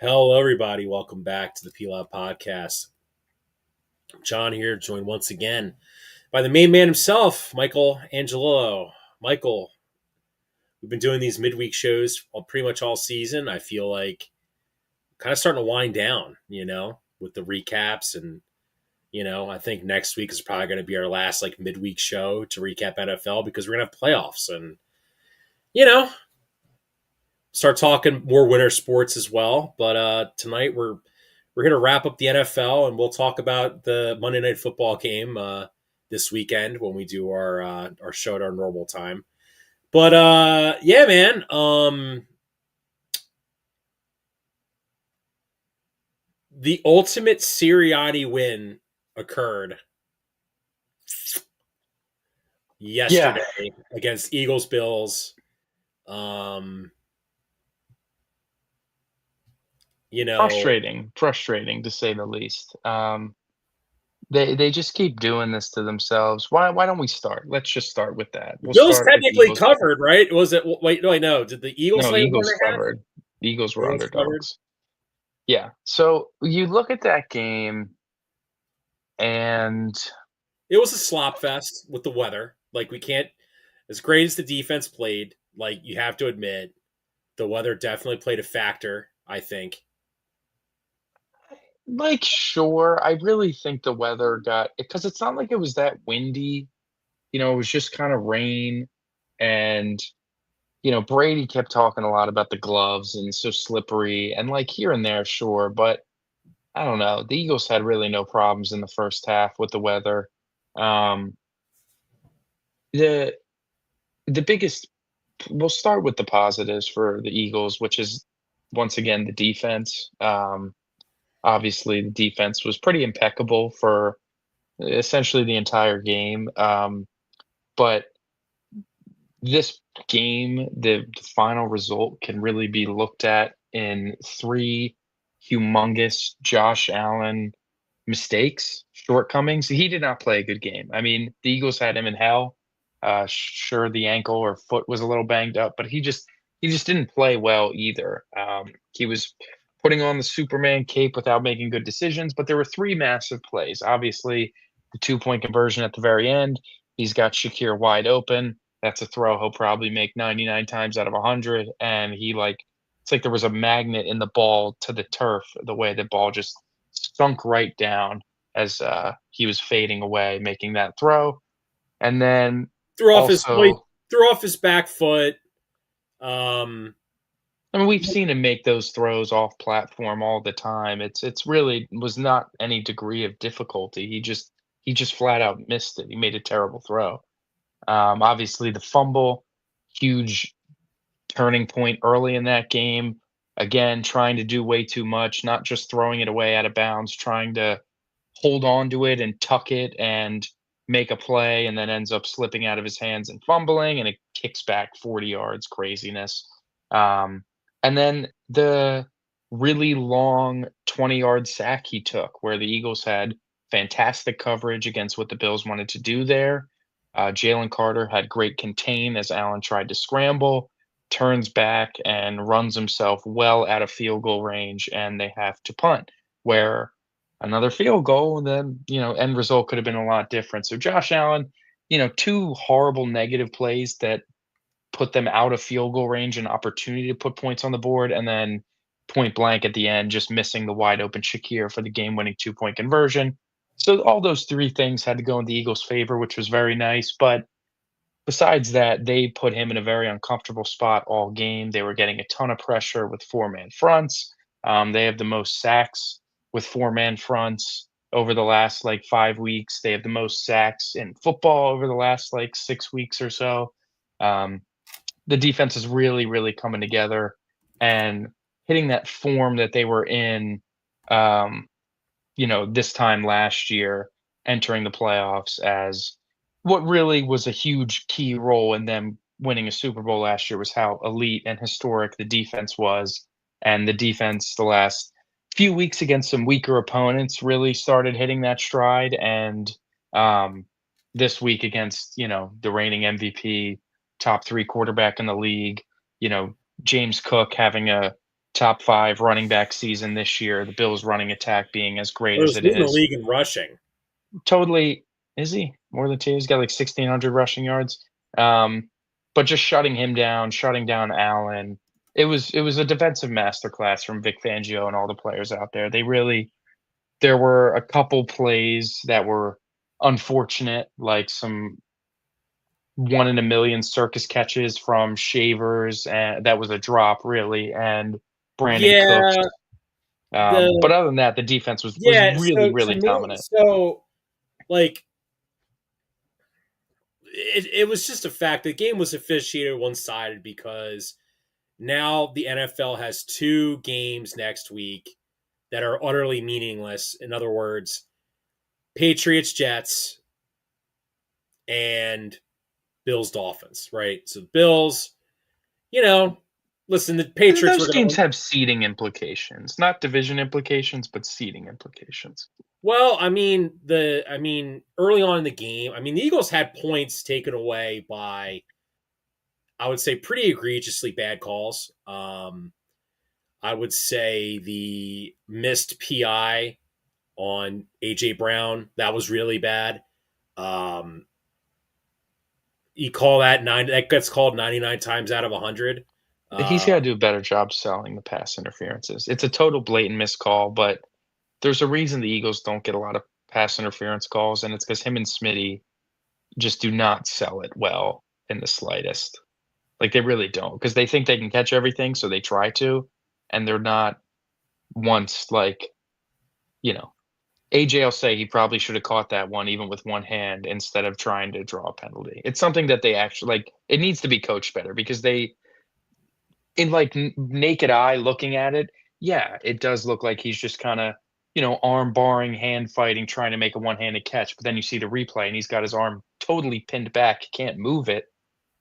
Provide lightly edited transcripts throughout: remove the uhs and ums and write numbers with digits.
Hello, everybody. Welcome back to the P-LotPodcast. John here, joined once again by the main man himself, Michael Angelillo. Michael, we've been doing these midweek shows pretty much all season. I feel like kind of starting to wind down, with the recaps. And, I think next week is probably going to be our last midweek show to recap NFL because we're going to have playoffs and, you know, start talking more winter sports as well. But tonight we're going to wrap up the NFL and we'll talk about the Monday Night Football game this weekend when we do our show at our normal time. But yeah, man. The ultimate Sirianni win occurred Yeah, yesterday against Eagles Bills. Um, you know, frustrating to say the least. They just keep doing this to themselves. Why don't we start? Let's just start with that. the We'll Bills start with the technically Eagles. covered, right? Was it? Wait, no, I know. Did the Eagles No, lay one Eagles and a half? covered. The Eagles were Eagles covered. underdogs. Yeah. So you look at that game, and It was a slop fest with the weather. We can't, as great as the defense played, you have to admit, the weather definitely played a factor, I think. sure, I really think the weather got because it's not like it was that windy. It was just kind of rain, and Brady kept talking a lot about the gloves and so slippery and here and there, sure, but I don't know. The Eagles had really no problems in the first half with the weather. Um, the the biggest we'll start with the positives for the Eagles, which is once again the defense. Obviously, the defense was pretty impeccable for essentially the entire game. But this game, the final result can really be looked at in three humongous Josh Allen mistakes, shortcomings. He did not play a good game. I mean, the Eagles had him in hell. Sure, the ankle or foot was a little banged up, but he just didn't play well either. He was putting on the Superman cape without making good decisions. But there were three massive plays. Obviously, the 2-point conversion at the very end. He's got Shakir wide open. That's a throw he'll probably make 99 times out of 100. And it's like there was a magnet in the ball to the turf, the way the ball just sunk right down as he was fading away, making that throw. And then Threw off his well, he also, threw off his back foot. Um, I mean, we've seen him make those throws off platform all the time. It's really was not any degree of difficulty. He just flat out missed it. He made a terrible throw. Obviously, the fumble, huge turning point early in that game. Again, trying to do way too much, not just throwing it away out of bounds, trying to hold on to it and tuck it and make a play, and then ends up slipping out of his hands and fumbling, and it kicks back 40 yards, craziness. Um, and then the really long 20-yard sack he took, where the Eagles had fantastic coverage against what the Bills wanted to do there. Jalen Carter had great contain as Allen tried to scramble, turns back and runs himself well out of field goal range, and they have to punt. Where another field goal, and then end result could have been a lot different. So Josh Allen, two horrible negative plays that put them out of field goal range and opportunity to put points on the board, and then point blank at the end, just missing the wide open Shakir for the game winning 2-point conversion. So all those three things had to go in the Eagles' favor, which was very nice. But besides that, they put him in a very uncomfortable spot all game. They were getting a ton of pressure with four-man fronts. They have the most sacks with four-man fronts over the last 5 weeks. They have the most sacks in football over the last 6 weeks or so. Um, the defense is really, really coming together and hitting that form that they were in, um, this time last year, entering the playoffs as what really was a huge key role in them winning a Super Bowl last year was how elite and historic the defense was. And the defense, the last few weeks against some weaker opponents, really started hitting that stride. And um, this week against, the reigning MVP, top three quarterback in the league, you know, James Cook having a top 5 running back season this year. The Bills' running attack being as great It as was it leading the is. league in rushing. Totally, is he more than two? He's got like 1,600 rushing yards. But just shutting him down, shutting down Allen. It was a defensive masterclass from Vic Fangio and all the players out there. There were a couple plays that were unfortunate, like some one in a million circus catches from Shavers, and that was a drop really, and Brandon Cooks. Yeah, But the other than that, the defense was yeah. really, So to really me, dominant. like it was just a fact. The game was officiated one sided because now the NFL has 2 games next week that are utterly meaningless. In other words, Patriots Jets and Bills Dolphins, right? So Bills, you know, listen, the Patriots were Those going games to. have seeding implications, not division implications, but seeding implications. Well, I mean, early on in the game, I mean, the Eagles had points taken away by, I would say, pretty egregiously bad calls. I would say the missed PI on AJ Brown, that was really bad. Um, you call that nine? That gets called 99 times out of 100. He's Uh, got to do a better job selling the pass interferences. It's a total blatant missed call, but there's a reason the Eagles don't get a lot of pass interference calls, and it's because him and Smitty just do not sell it well in the slightest. Like they really don't, because they think they can catch everything, so they try to, and they're not once like, you know, AJ will say he probably should have caught that one even with one hand instead of trying to draw a penalty. It's something that they actually like. It needs to be coached better because they, in like naked eye looking at it, yeah, it does look like he's just kind of, arm barring, hand fighting, trying to make a one-handed catch. But then you see the replay and he's got his arm totally pinned back, can't move it.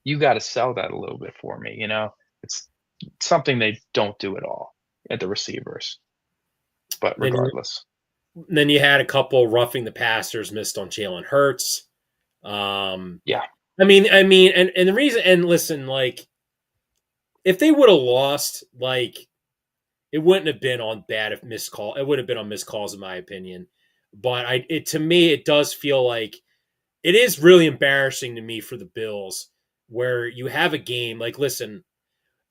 You got to sell that a little bit for me. It's something they don't do at all at the receivers. But then you, regardless, then you had a couple roughing the passers missed on Jalen Hurts. Um, yeah. and the reason, and listen, like if they would have lost, like it wouldn't have been on bad if missed call. It would have been on missed calls, in my opinion. But to me, it does feel like it is really embarrassing to me for the Bills, where you have a game like, listen,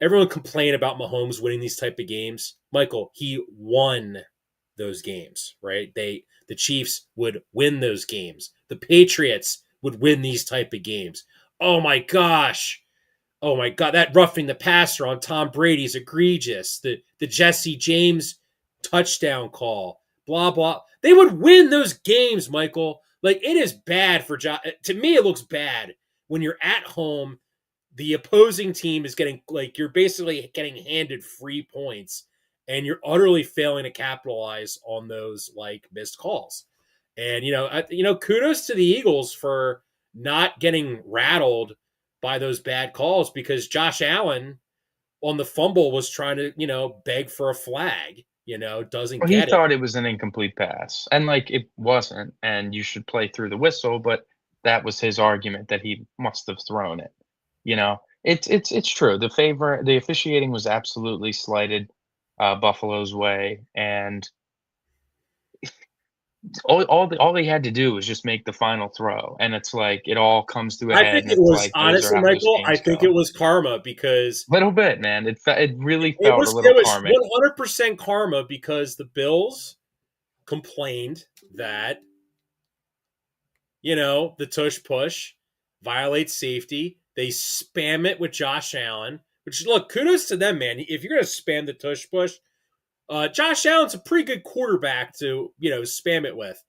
everyone complain about Mahomes winning these type of games. Michael, he won those games, right? The Chiefs would win those games. The Patriots would win these type of games. Oh my gosh. Oh my god, that roughing the passer on Tom Brady is egregious. The Jesse James touchdown call, blah blah. They would win those games, Michael. Like it is bad for to me it looks bad when you're at home, the opposing team is getting, like, you're basically getting handed free points and you're utterly failing to capitalize on those like missed calls. And kudos to the Eagles for not getting rattled by those bad calls, because Josh Allen on the fumble was trying to, beg for a flag, doesn't Well, he get it. thought it was an incomplete pass, and like it wasn't, and you should play through the whistle. But that was his argument that he must have thrown it. It's true. The officiating was absolutely slighted Buffalo's way, and all they had to do was just make the final throw, and it's like it all comes to a I head, think and it it's was, like those are honestly, how those Michael, I games think it go. was karma, because Little bit, man. It really it felt a was little it was karmic. 100% karma, because the Bills complained that, the tush push violates safety. They spam it with Josh Allen, which, look, kudos to them, man. If you're going to spam the tush push, Josh Allen's a pretty good quarterback to, spam it with.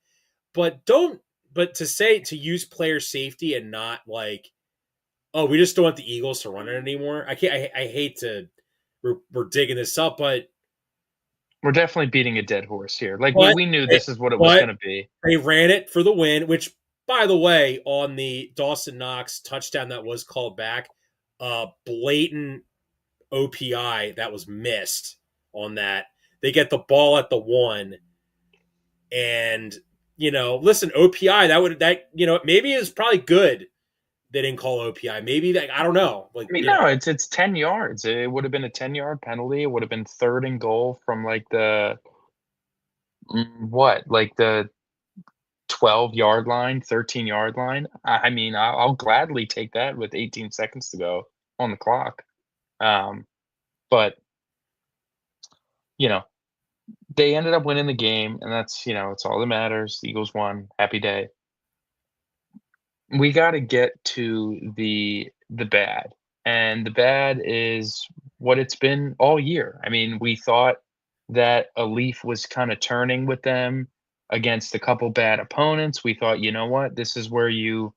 But to use player safety and not like, oh, we just don't want the Eagles to run it anymore. I can't, I hate to, we're digging this up, We're definitely beating a dead horse here. Like we but, we knew this is what it was but going to be. they ran it for the win, which, by the way, on the Dawson Knox touchdown that was called back, blatant OPI that was missed on that. They get the ball at the 1, and listen, OPI, that maybe is probably good, they didn't call OPI. Maybe I don't know. Like, I mean, no, it's 10 yards. It would have been a 10-yard penalty. It would have been 3rd and goal from like the like the 12-yard line, 13-yard line. I mean, I'll gladly take that with 18 seconds to go on the clock. But you know, they ended up winning the game, and that's it's all that matters. The Eagles won. Happy day. We got to get to the bad, and the bad is what it's been all year. I mean, we thought that a leaf was kind of turning with them against a couple bad opponents. We thought, you know what, this is where you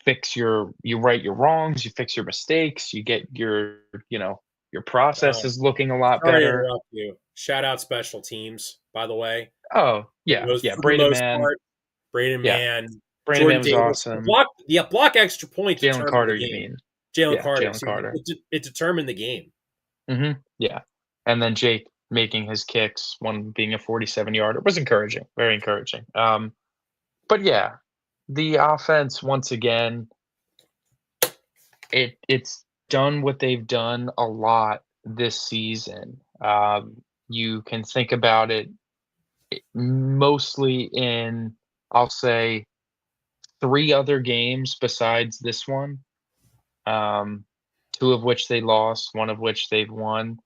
right your wrongs, you fix your mistakes, you get your process oh, is looking a lot sorry to better. interrupt you. Shout out special teams, by the way. Oh For the yeah, most, yeah. for the Braden most Mann, part, Braden yeah. Mann, Braden Jordan Mann was Davis, awesome. block extra point Jalen determined the Carter, you game. mean? Jalen Yeah, Carter, Jalen excuse me, Carter. it determined the game. Yeah, and then Jake making his kicks, one being a 47-yarder, was encouraging, very encouraging. But yeah, the offense once again, it's done what they've done a lot this season. You can think about it mostly in, I'll say, 3 other games besides this one, um, 2 of which they lost, 1 of which they've won.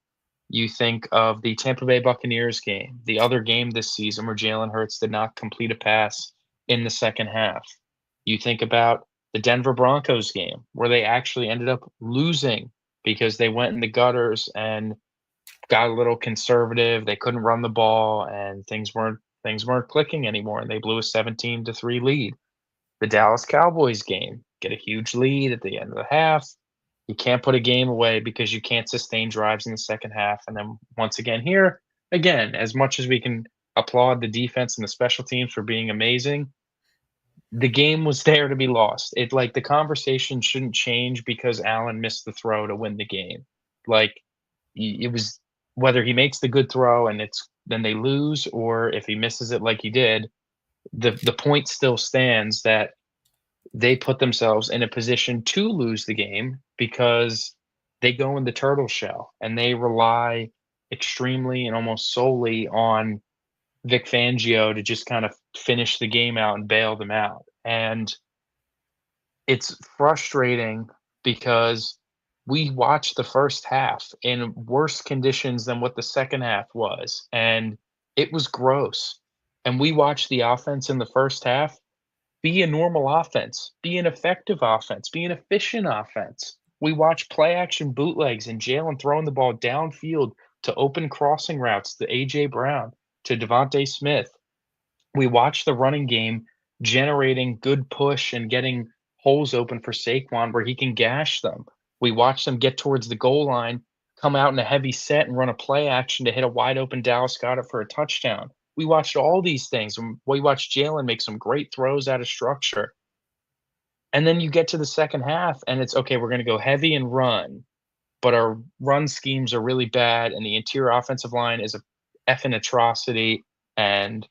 You think of the Tampa Bay Buccaneers game, the other game this season where Jalen Hurts did not complete a pass in the second half. You think about the Denver Broncos game where they actually ended up losing because they went in the gutters and got a little conservative. They couldn't run the ball and things weren't clicking anymore and they blew a 17-3 lead. The Dallas Cowboys game, get a huge lead at the end of the half. You can't put a game away because you can't sustain drives in the second half. And then once again here, again, as much as we can applaud the defense and the special teams for being amazing, the game was there to be lost. It like the conversation shouldn't change because Allen missed the throw to win the game. Like it was whether he makes the good throw and then they lose, or if he misses it like he did, the point still stands that they put themselves in a position to lose the game because they go in the turtle shell and they rely extremely and almost solely on Vic Fangio to just kind of finish the game out and bail them out. And it's frustrating because we watched the first half in worse conditions than what the second half was, and it was gross. And we watched the offense in the first half be a normal offense, be an effective offense, be an efficient offense. We watch play action bootlegs and Jalen throwing the ball downfield to open crossing routes to A.J. Brown, to Devontae Smith. We watch the running game generating good push and getting holes open for Saquon where he can gash them. We watch them get towards the goal line, come out in a heavy set and run a play action to hit a wide open Dallas Goedert for a touchdown. We watched all these things, and we watched Jalen make some great throws out of structure. And then you get to the second half, and it's okay, we're going to go heavy and run, but our run schemes are really bad, and the interior offensive line is a effing atrocity, and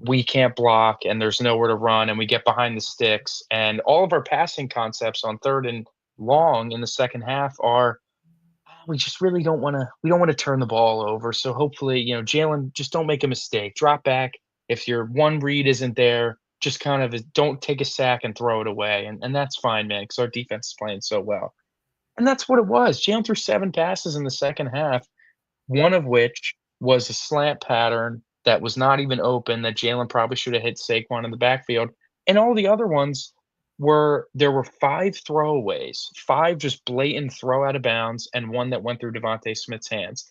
we can't block, and there's nowhere to run, and we get behind the sticks. And all of our passing concepts on 3rd and long in the second half are we just really don't want to turn the ball over. So hopefully, Jalen, just don't make a mistake. Drop back. If your one read isn't there, just kind of don't take a sack and throw it away. And that's fine, man, because our defense is playing so well. And that's what it was. Jalen threw 7 passes in the second half, one of which was a slant pattern that was not even open that Jalen probably should have hit Saquon in the backfield. And all the other ones there were 5 throwaways, 5 just blatant throw out of bounds, and 1 that went through Devontae Smith's hands.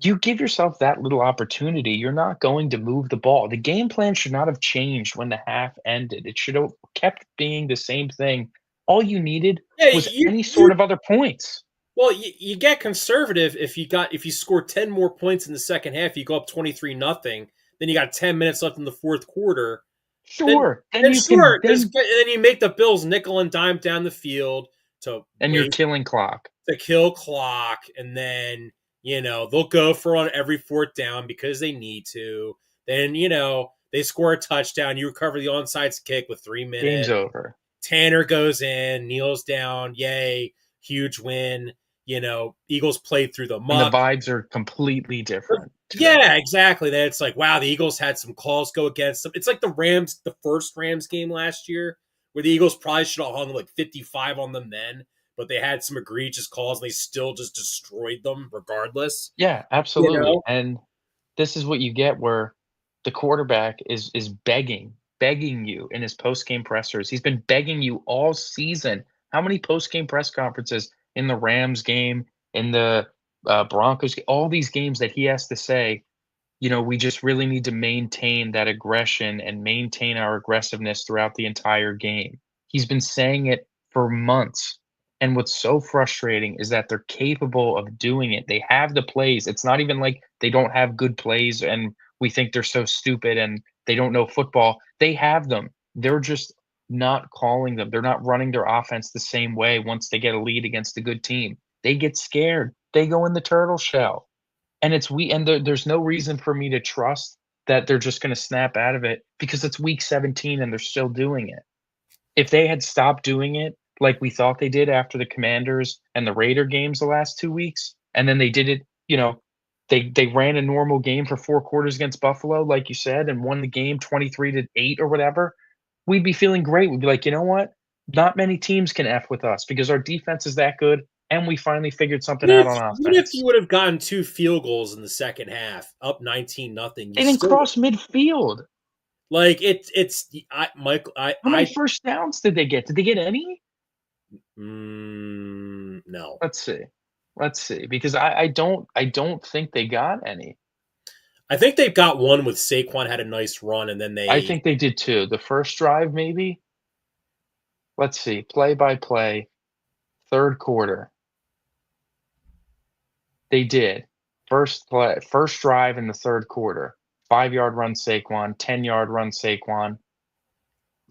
You give yourself that little opportunity, you're not going to move the ball. The game plan should not have changed when the half ended. It should have kept being the same thing. All you needed Yeah, was any sort of other points. well, you get conservative if you score 10 more points in the second half, you go up 23-0, then you got 10 minutes left in the fourth quarter. Then Sure, then then you can sure, then you make the Bills nickel and dime down the field to and you're waste killing clock. to kill clock, and then they'll go for on every fourth down because they need to. Then they score a touchdown, you recover the onside kick with 3 Game's minutes. over. Tanner goes in, kneels down, yay, huge win. Eagles played through the And the muck. vibes are completely different today. Yeah, exactly. Then it's like, wow, the Eagles had some calls go against them. It's like the first Rams game last year, where the Eagles probably should have hung like 55 on them then, but they had some egregious calls and they still just destroyed them regardless. Yeah, You absolutely. know? And this is what you get where the quarterback is begging you in his post-game pressers. He's been begging you all season. How many post-game press conferences in the Rams game, in the Broncos, all these games that he has to say, we just really need to maintain that aggression and maintain our aggressiveness throughout the entire game. He's been saying it for months. And what's so frustrating is that they're capable of doing it. They have the plays. It's not even like they don't have good plays and we think they're so stupid and they don't know football. They have them. They're just not calling them. They're not running their offense the same way once they get a lead against a good team. They get scared. They go in the turtle shell. And there's no reason for me to trust that they're just gonna snap out of it because it's week 17 and they're still doing it. If they had stopped doing it like we thought they did after the Commanders and the Raider games the last 2 weeks, and then they did it, they ran a normal game for 4 quarters against Buffalo, like you said, and won the game 23-8 or whatever, we'd be feeling great. We'd be like, "You know what? Not many teams can F with us because our defense is that good, and we finally figured something out on Even if you offense." would have gotten 2 field goals in the second half, up 19-0, you They didn't still cross midfield. like it's Michael. How many first downs did they get? Did they get any? No. Let's see. Let's see, because I don't think they got any. I think they got one with Saquon had a nice run, and then I they think they did too. The first drive, maybe? Let's see. Play by play, third quarter. They did. First drive in the third quarter. 5-yard run Saquon, 10-yard run Saquon,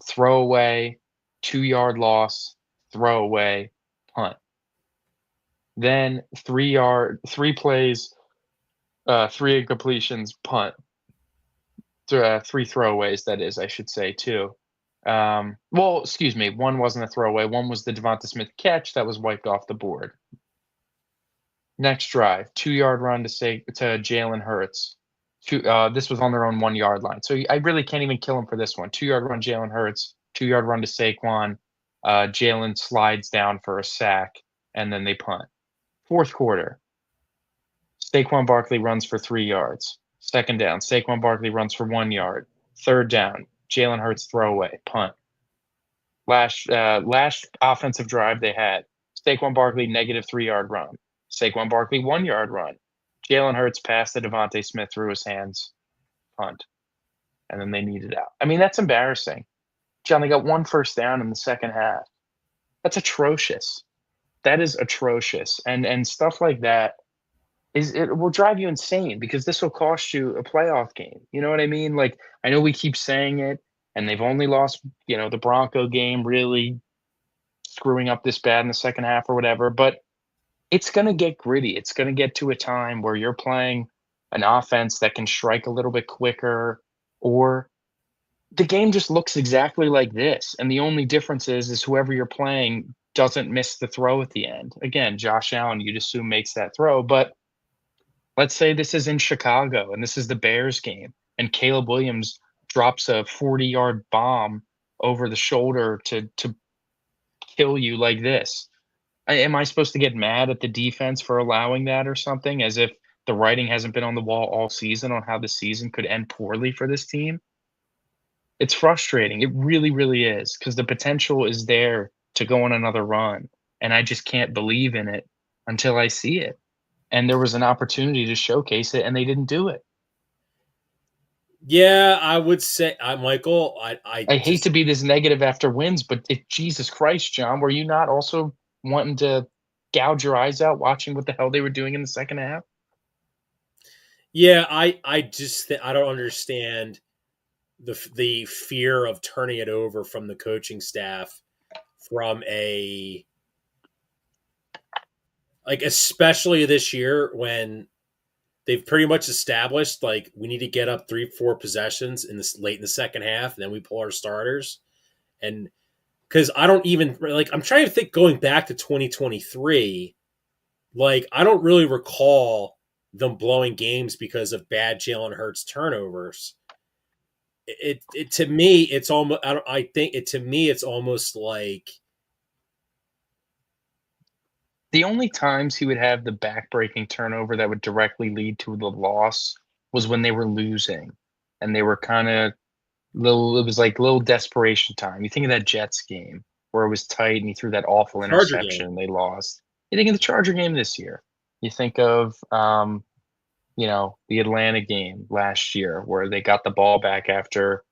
throwaway, 2-yard loss, throwaway, punt. Then 3 plays, 3 incompletions, punt. 3 throwaways, that is, I should say, too. Well, excuse me, 1 wasn't a throwaway, 1 was the Devonta Smith catch that was wiped off the board. Next drive, 2-yard run to Jalen Hurts. This was on their own 1-yard line, so I really can't even kill him for this one. 2-yard run, Jalen Hurts, 2-yard run to Saquon. Jalen slides down for a sack, and then they punt. Fourth quarter, Saquon Barkley runs for 3 yards. Second down, Saquon Barkley runs for 1 yard. Third down, Jalen Hurts throwaway, punt. Last offensive drive they had, Saquon Barkley negative 3-yard run. Saquon Barkley 1-yard run. Jalen Hurts passed to Devonta Smith through his hands, punt. And then they needed out. I mean, that's embarrassing. John, they got 1 first down in the second half. That's atrocious. That is atrocious. And stuff like that it will drive you insane because this will cost you a playoff game. You know what I mean? Like, I know we keep saying it, and they've only lost, the Bronco game really screwing up this bad in the second half or whatever, but it's going to get gritty. It's going to get to a time where you're playing an offense that can strike a little bit quicker, or the game just looks exactly like this. And the only difference is whoever you're playing doesn't miss the throw at the end. Again, Josh Allen, you'd assume makes that throw, but let's say this is in Chicago and this is the Bears game, and Caleb Williams drops a 40-yard bomb over the shoulder to kill you like this. Am I supposed to get mad at the defense for allowing that or something, as if the writing hasn't been on the wall all season on how the season could end poorly for this team? It's frustrating. It really, really is, because the potential is there to go on another run, and I just can't believe in it until I see it. And there was an opportunity to showcase it, and they didn't do it. Yeah, I would say, Michael, I hate to be this negative after wins, but Jesus Christ, John, were you not also wanting to gouge your eyes out watching what the hell they were doing in the second half? yeah, I don't understand the fear of turning it over from the coaching staff from a like, especially this year when they've pretty much established like we need to get up 3-4 possessions in this late in the second half, and then we pull our starters. And because I don't even like. I'm trying to think going back to 2023. Like I don't really recall them blowing games because of bad Jalen Hurts turnovers. It to me it's almost I think it to me it's almost like The only times he would have the backbreaking turnover that would directly lead to the loss was when they were losing, and they were kinda little it was like little desperation time. You think of that Jets game where it was tight and he threw that awful Charger interception game. and they lost. You think of the Charger game this year. You think of, the Atlanta game last year where they got the ball back after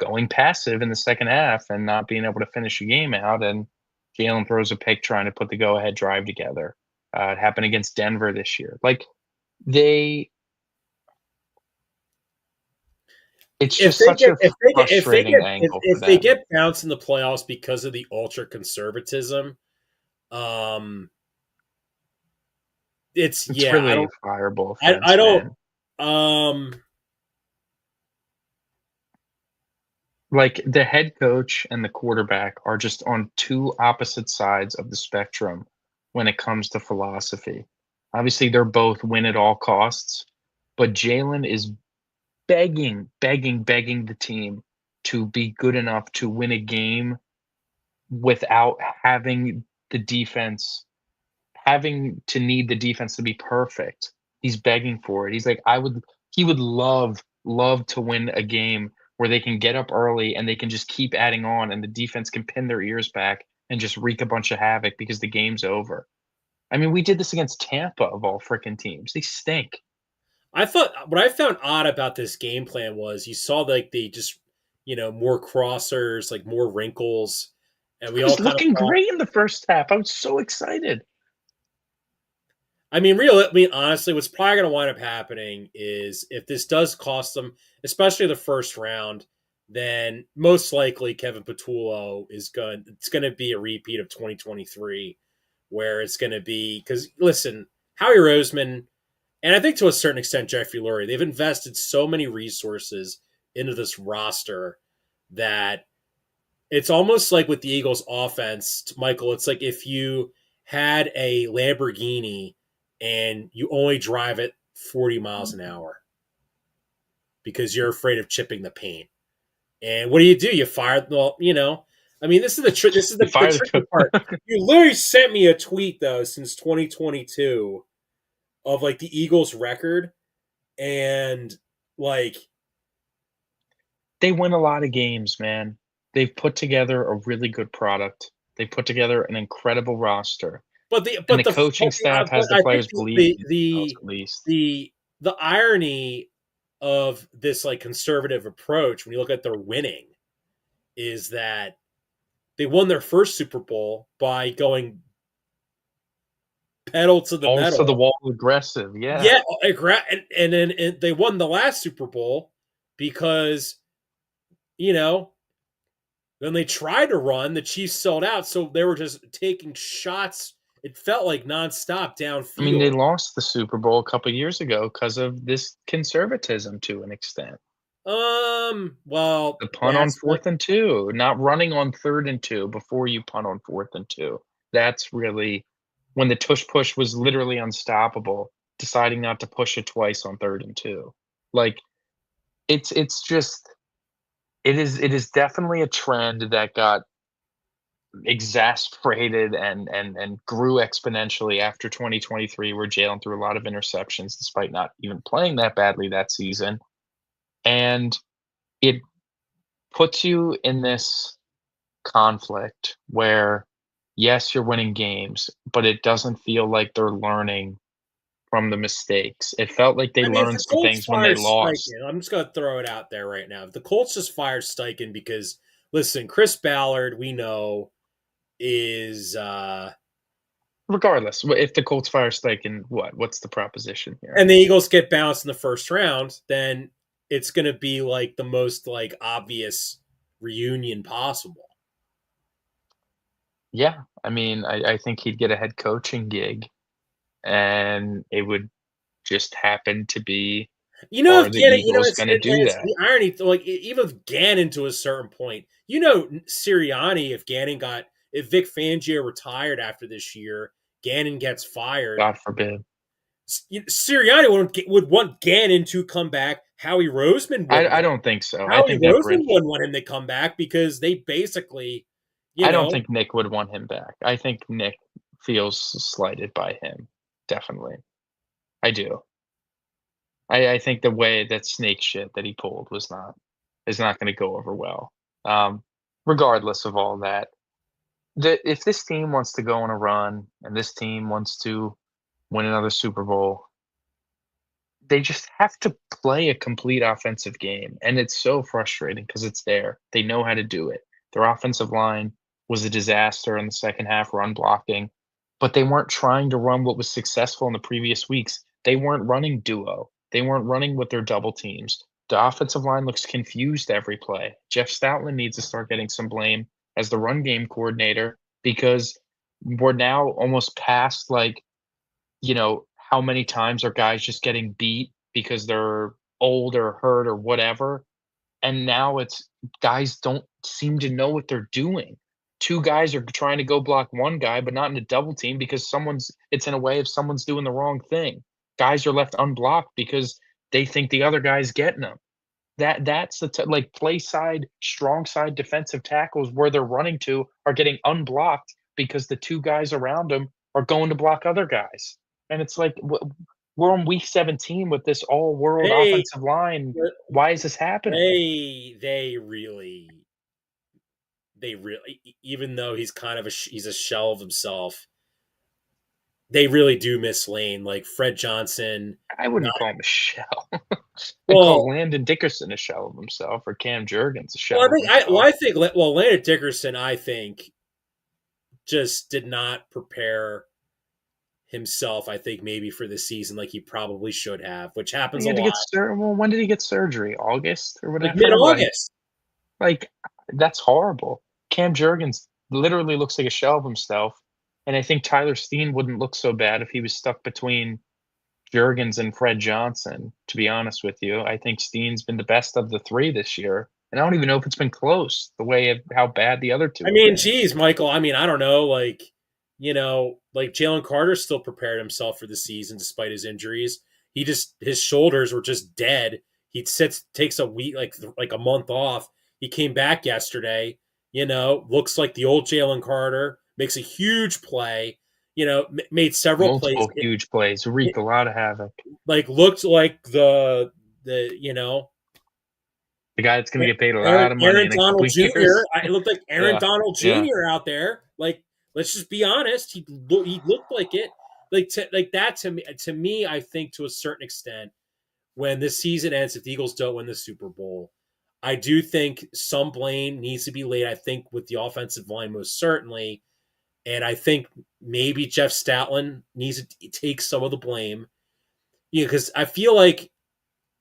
going passive in the second half and not being able to finish the game out, and Jalen throws a pick trying to put the go-ahead drive together. It happened against Denver this year. Like, they it's If just they such get a if they get if they frustrating get angle for if they them. get bounced in the playoffs because of the ultra conservatism, um, it's It's yeah. really a fireball I offense, don't. man. Um, Like, the head coach and the quarterback are just on 2 opposite sides of the spectrum when it comes to philosophy. Obviously, they're both win at all costs, but Jalen is begging, begging, begging the team to be good enough to win a game without the defense having to need the defense to be perfect. He's begging for it. He's like, he would love to win a game where they can get up early and they can just keep adding on and the defense can pin their ears back and just wreak a bunch of havoc because the game's over. I mean, we did this against Tampa of all freaking teams. They stink. I thought what I found odd about this game plan was you saw like they just more crossers, like more wrinkles, and we It all was kind of looking thought. great in the first half. I was so excited. I mean, honestly, what's probably going to wind up happening is if this does cost them, especially the first round, then most likely Kevin Patullo is going. It's going to be a repeat of 2023, where it's going to be because listen, Howie Roseman, and I think to a certain extent Jeffrey Lurie, they've invested so many resources into this roster that it's almost like with the Eagles offense, Michael, it's like if you had a Lamborghini and you only drive it 40 miles an hour because you're afraid of chipping the paint. And what do? You fire well, I mean, this is You the fire the tricky part. coach. You literally sent me a tweet though since 2022 of like the Eagles record and like They win a lot of games, man. They've put together a really good product. They put together an incredible roster, but the and but the the coaching staff but has the I think players believing in themselves at least. the irony of this like conservative approach when you look at their winning is that they won their first Super Bowl by going pedal to the Balls to the metal. wall aggressive, yeah. Yeah, and then they won the last Super Bowl because you know then they tried to run, the Chiefs sold out, so they were just taking shots. It felt like nonstop I mean, they downfield. lost the Super Bowl a couple years ago because of this conservatism to an extent. Well, The punt on last night. 4th and 2, not running on 3rd and 2 before you punt on 4th and 2. That's really when the tush push was literally unstoppable, deciding not to push it twice on 3rd and 2. Like, it's just it is definitely a trend that got exasperated and grew exponentially after 2023, where Jalen threw a lot of interceptions despite not even playing that badly that season, and it puts you in this conflict where, yes, you're winning games, but it doesn't feel like they're learning from the mistakes. It felt like they I mean, if learned the some Colts things when fire they lost. Steichen, I'm just going to throw it out there right now. If the Colts just fire Steichen because, listen, Chris Ballard, we know, is Regardless, if the Colts fire Steichen, what's the proposition here? and the Eagles get bounced in the first round, then it's going to be like the most like obvious reunion possible. Yeah, I mean, I think he'd get a head coaching gig, and it would just happen to be If Are the Gannon, Eagles going to do it's that? the irony. Like even with Gannon to a certain point, Sirianni. If Vic Fangio retired after this year, Gannon gets fired. God forbid. Sirianni would want Gannon to come back. Howie Roseman wouldn't. I don't think so. I Howie think that Roseman bridge. wouldn't want him to come back because they basically, you I don't know, think Nick would want him back. I think Nick feels slighted by him. Definitely. I do. I think the way that snake shit that he pulled is not going to go over well. Um, Regardless of all that, if this team wants to go on a run and this team wants to win another Super Bowl, they just have to play a complete offensive game, and it's so frustrating because it's there. They know how to do it. Their offensive line was a disaster in the second half run blocking, but they weren't trying to run what was successful in the previous weeks. They weren't running duo. They weren't running with their double teams. The offensive line looks confused every play. Jeff Stoutland needs to start getting some blame as the run game coordinator because we're now almost past how many times are guys just getting beat because they're old or hurt or whatever? And now it's guys don't seem to know what they're doing. Two guys are trying to go block one guy, but not in a double team because it's in a way if someone's doing the wrong thing. Guys are left unblocked because they think the other guy's getting them. That's like play side, strong side defensive tackles where they're running to are getting unblocked because the two guys around them are going to block other guys. And it's like we're on week 17 with this all world they offensive line. Why is this happening? they really, even though he's kind of he's a shell of himself, they really do miss Lane. Like Fred Johnson, I not wouldn't call him a shell. I'd well. call Landon Dickerson a shell of himself or Cam Jurgens a Well, shell of himself. Landon Dickerson, I think, just did not prepare himself. I think maybe for the season like he probably should have, which happens He a had to lot. get well, when did he get surgery? August or Like whatever? mid August. Like, that's horrible. Cam Jurgens literally looks like a shell of himself, and I think Tyler Steen wouldn't look so bad if he was stuck between Jurgens and Fred Johnson, to be honest with you. I think Steen's been the best of the 3 this year, and I don't even know if it's been close, the way of how bad the other 2 I have mean, been. geez, Michael. I mean, I don't know. Like Jalen Carter still prepared himself for the season despite his injuries. His shoulders were just dead. He sits, takes a week, like a month off. He came back yesterday. Looks like the old Jalen Carter. Makes a huge play. Made several plays. Multiple huge plays, wreaked a lot of havoc. Like looked like the The guy that's gonna get paid a Aaron, lot of money Aaron in a Donald couple Jr. years. It looked like Aaron Yeah, Donald yeah. Jr. out there. Like, let's just be honest. He looked like it. Like that to me, I think to a certain extent, when this season ends, if the Eagles don't win the Super Bowl, I do think some blame needs to be laid. I think with the offensive line most certainly, and I think maybe Jeff Stoutland needs to take some of the blame. Because I feel like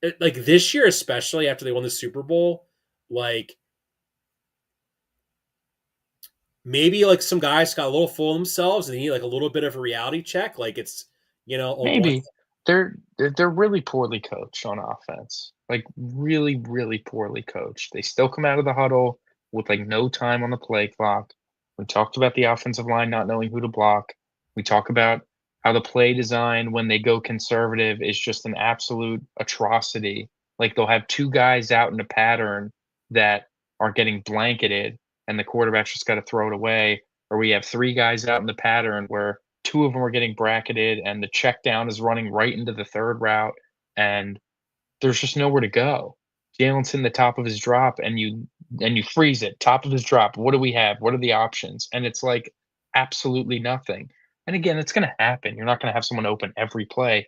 this year, especially after they won the Super Bowl, like maybe like some guys got a little full of themselves and they need like a little bit of a reality check. Like it's on one. Maybe. They're really poorly coached on offense. Like, really, really poorly coached. They still come out of the huddle with, like, no time on the play clock. We talked about the offensive line not knowing who to block. We talk about how the play design when they go conservative is just an absolute atrocity. Like, they'll have 2 guys out in a pattern that are getting blanketed, and the quarterback's just gotta throw it away, or we have 3 guys out in the pattern where 2 of them are getting bracketed and the check down is running right into the 3rd route, and there's just nowhere to go. Jalen's in the top of his drop and you freeze it, top of his drop. What do we have? What are the options? And it's like absolutely nothing. And again, it's gonna happen. You're not gonna have someone open every play.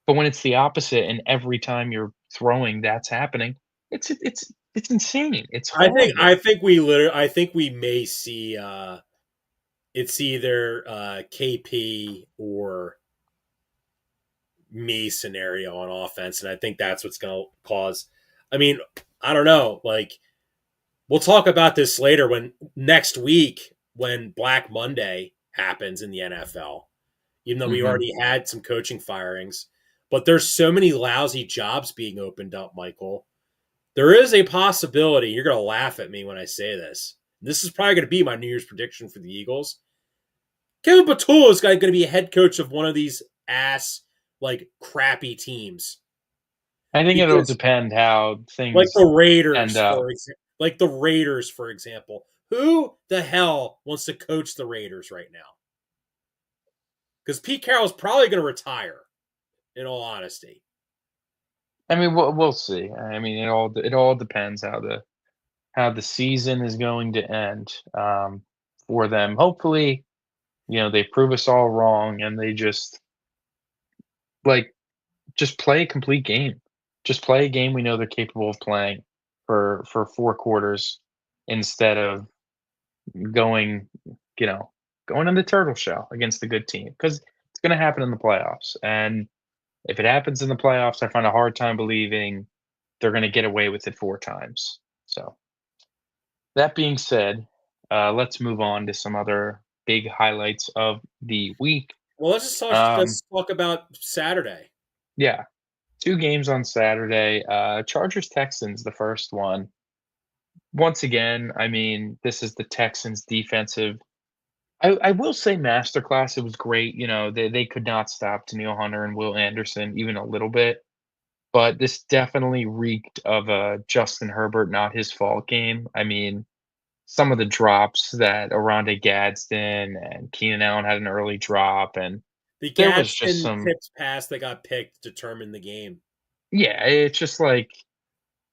But when it's the opposite and every time you're throwing that's happening, it's insane. It's I think horrible. I think we literally I think we may see it's either KP or me scenario on offense, and I think that's what's going to cause. I mean, I don't know. Like we'll talk about this later when next week when Black Monday happens in the NFL. Even though we Mhm. already had some coaching firings, But there's so many lousy jobs being opened up, Michael. There is a possibility, you're going to laugh at me when I say this. This is probably going to be my New Year's prediction for the Eagles. Kevin Patullo is going to be a head coach of one of these crappy teams. I think it'll Because, depend how like things the end Raiders, up. for example. Who the hell wants to coach the Raiders right now? Because Pete Carroll's probably going to retire, in all honesty. I mean, we'll see. I mean, it all depends how the season is going to end for them. Hopefully, they prove us all wrong and they like just play a complete game. Just play a game we know they're capable of playing for 4 quarters instead of going, you know, going in the turtle shell against a good team because it's going to happen in the playoffs. And if it happens in the playoffs, I find a hard time believing they're going to get away with it 4 times. So that being said, let's move on to some other big highlights of the week. Well, Um, let's talk about Saturday. yeah, 2 games on Saturday. Chargers Texans, the first one. Once again, I mean, this is the Texans defensive. I will say masterclass. It was great. They could not stop Daniil Hunter and Will Anderson even a little bit. But this definitely reeked of a Justin Herbert, not his fault game. I mean, some of the drops that Oronde Gadsden and Keenan Allen had an early drop, and The there was just Gadsden some, tips pass that got picked determined the game. yeah, it's just like,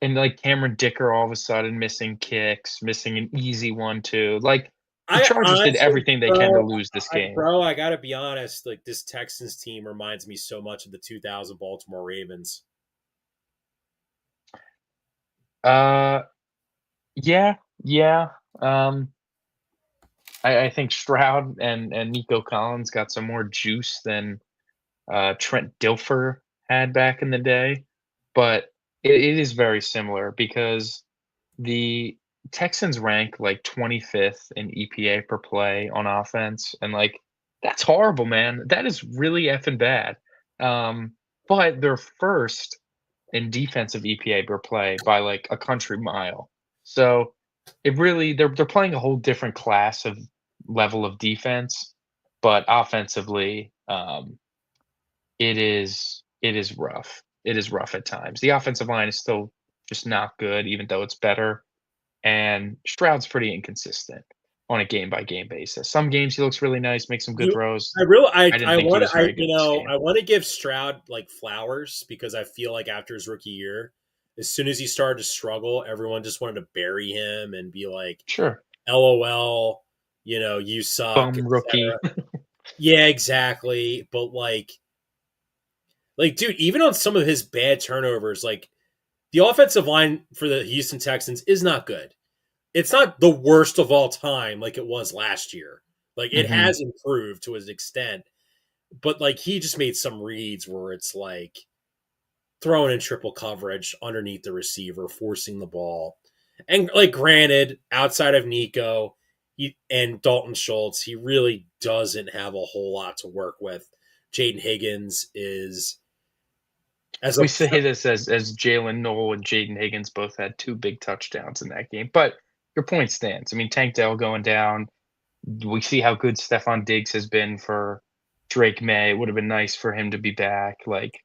and like Cameron Dicker all of a sudden missing kicks, missing an easy one too. Like the I Chargers did honestly, everything they can to lose this game. bro, I gotta be honest. Like this Texans team reminds me so much of the 2000 Baltimore Ravens. Uh, yeah, yeah. Um, I think Stroud and Nico Collins got some more juice than Trent Dilfer had back in the day, but it is very similar because the Texans rank like 25th in EPA per play on offense, and like that's horrible, man. That is really effing bad. Um, but they're first in defensive EPA per play by like a country mile. So it really they're playing a whole different class of level of defense, but offensively, it is rough. It is rough at times. The offensive line is still just not good, even though it's better. And Stroud's pretty inconsistent on a game by game basis. Some games he looks really nice, makes some good You, throws. I really, I didn't think he was very good this game. I want to give Stroud like flowers because I feel like after his rookie year, as soon as he started to struggle, everyone just wanted to bury him and be like, Sure. "LOL, you suck," Bum etc. rookie. Yeah, exactly. But dude, even on some of his bad turnovers, like the offensive line for the Houston Texans is not good. It's not the worst of all time like it was last year. Like it hmm has improved to an extent, but like he just made some reads where it's like throwing in triple coverage underneath the receiver, forcing the ball. And like granted, outside of Nico and Dalton Schultz, he really doesn't have a whole lot to work with. Jaden Higgins is as a We say this as Jalen Noel and Jaden Higgins both had 2 big touchdowns in that game. But your point stands. I mean, Tank Dell going down. We see how good Stefan Diggs has been for Drake May. It would have been nice for him to be back. Like,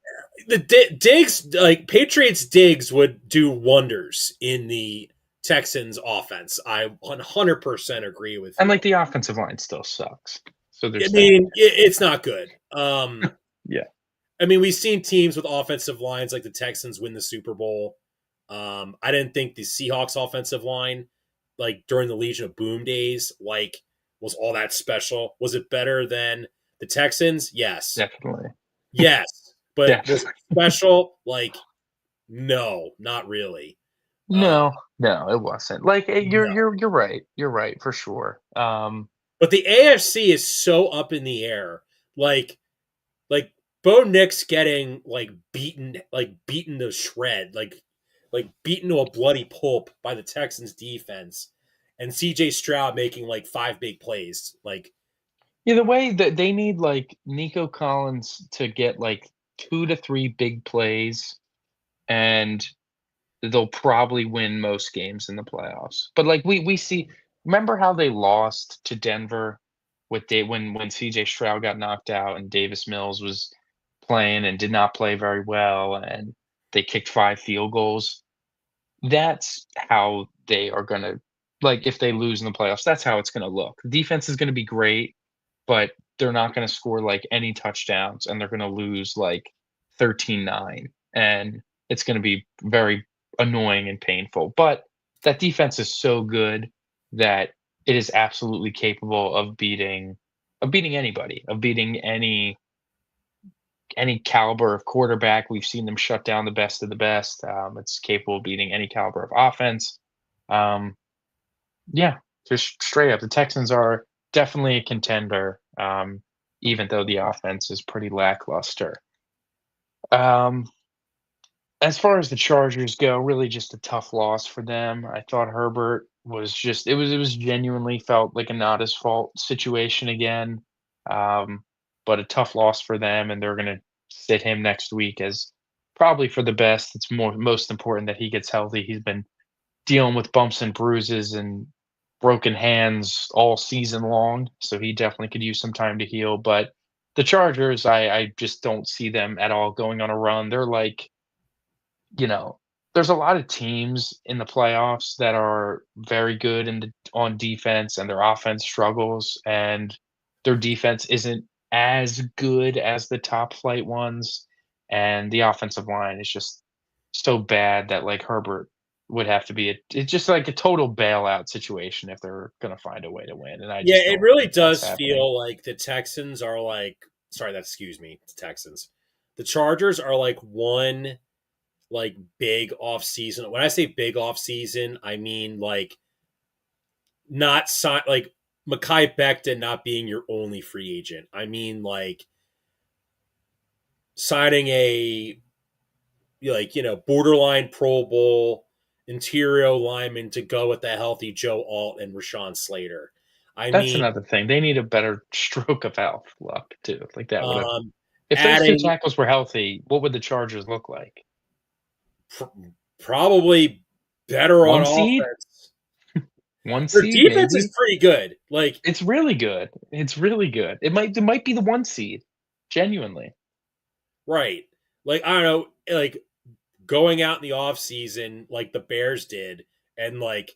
the Diggs, like Patriots Diggs would do wonders in the Texans offense. I 100% agree with and you. like the offensive line still sucks. So I there's that. mean, it's not good. Yeah. I mean, we've seen teams with offensive lines like the Texans win the Super Bowl. I didn't think the Seahawks offensive line, like during the Legion of Boom days, like was all that special. Was it better than the Texans? Yes, Definitely. yes, but was Definitely. it special? Like, no, not really. Uh, No, no, it wasn't. Like you're no. you're you're right. You're right for sure. But the AFC is so up in the air. Like Bo Nix getting beaten to shred, like beaten to a bloody pulp by the Texans defense, and CJ Stroud making like 5 big plays. Like Yeah, the way that they need like Nico Collins to get like 2 to 3 big plays, and they'll probably win most games in the playoffs. But, like, we see remember how they lost to Denver with when CJ Stroud got knocked out and Davis Mills was playing and did not play very well, and they kicked 5 field goals? That's how they are gonna like, if they lose in the playoffs, that's how it's gonna look. The defense is gonna be great, but they're not gonna score, like, any touchdowns, and they're gonna lose, like, 13-9, and it's gonna be very annoying and painful, but that defense is so good that it is absolutely capable of beating anybody, of beating any caliber of quarterback. We've seen them shut down the best of the best. It's capable of beating any caliber of offense. Um, yeah, just straight up, the Texans are definitely a contender, even though the offense is pretty lackluster. Um, as far as the Chargers go, really just a tough loss for them. I thought Herbert was just it was genuinely felt like a not his fault situation again. Um, but a tough loss for them, and they're gonna sit him next week as probably for the best. It's most important that he gets healthy. He's been dealing with bumps and bruises and broken hands all season long, so he definitely could use some time to heal. But the Chargers, I just don't see them at all going on a run. They're like, you know, there's a lot of teams in the playoffs that are very good on defense, and their offense struggles, and their defense isn't as good as the top flight ones, and the offensive line is just so bad that, like, Herbert would have to be it's just like a total bailout situation if they're gonna find a way to win, and I Yeah, just it don't really think that's does happening. feel like the Texans are like, sorry, that excuse me, the Texans. The Chargers are like one like big off season. When I say big off season, I mean like not like Mekhi Becton not being your only free agent. I mean like signing a like borderline Pro Bowl interior lineman to go with the healthy Joe Alt and Rashawn Slater. I That's mean, another thing. They need a better stroke of health luck too. Like that would have um, if those 2 adding tackles were healthy, what would the Chargers look like? pr- probably better on 1 seed? offense. 1 Their seed, defense is maybe? pretty good. Like, It's really good. It's really good. It might be the 1 seed, genuinely. right. Like, I don't know, like going out in the off season like the Bears did, and like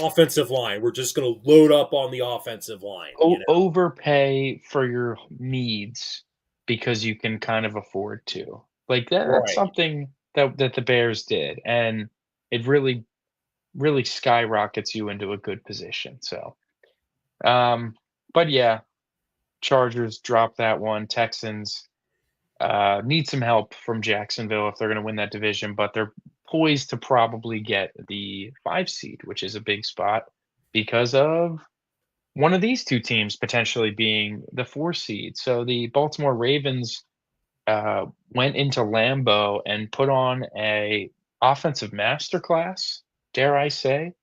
offensive line. We're just gonna load up on the offensive line. Overpay for your needs because you can kind of afford to. Like, that's Right. something that the Bears did, and it really skyrockets you into a good position, so, um, but yeah, Chargers drop that one. Texans need some help from Jacksonville if they're going to win that division, but they're poised to probably get the 5 seed, which is a big spot because of one of these 2 teams potentially being the 4 seed. So the Baltimore Ravens went into Lambeau and put on a offensive masterclass, dare I say,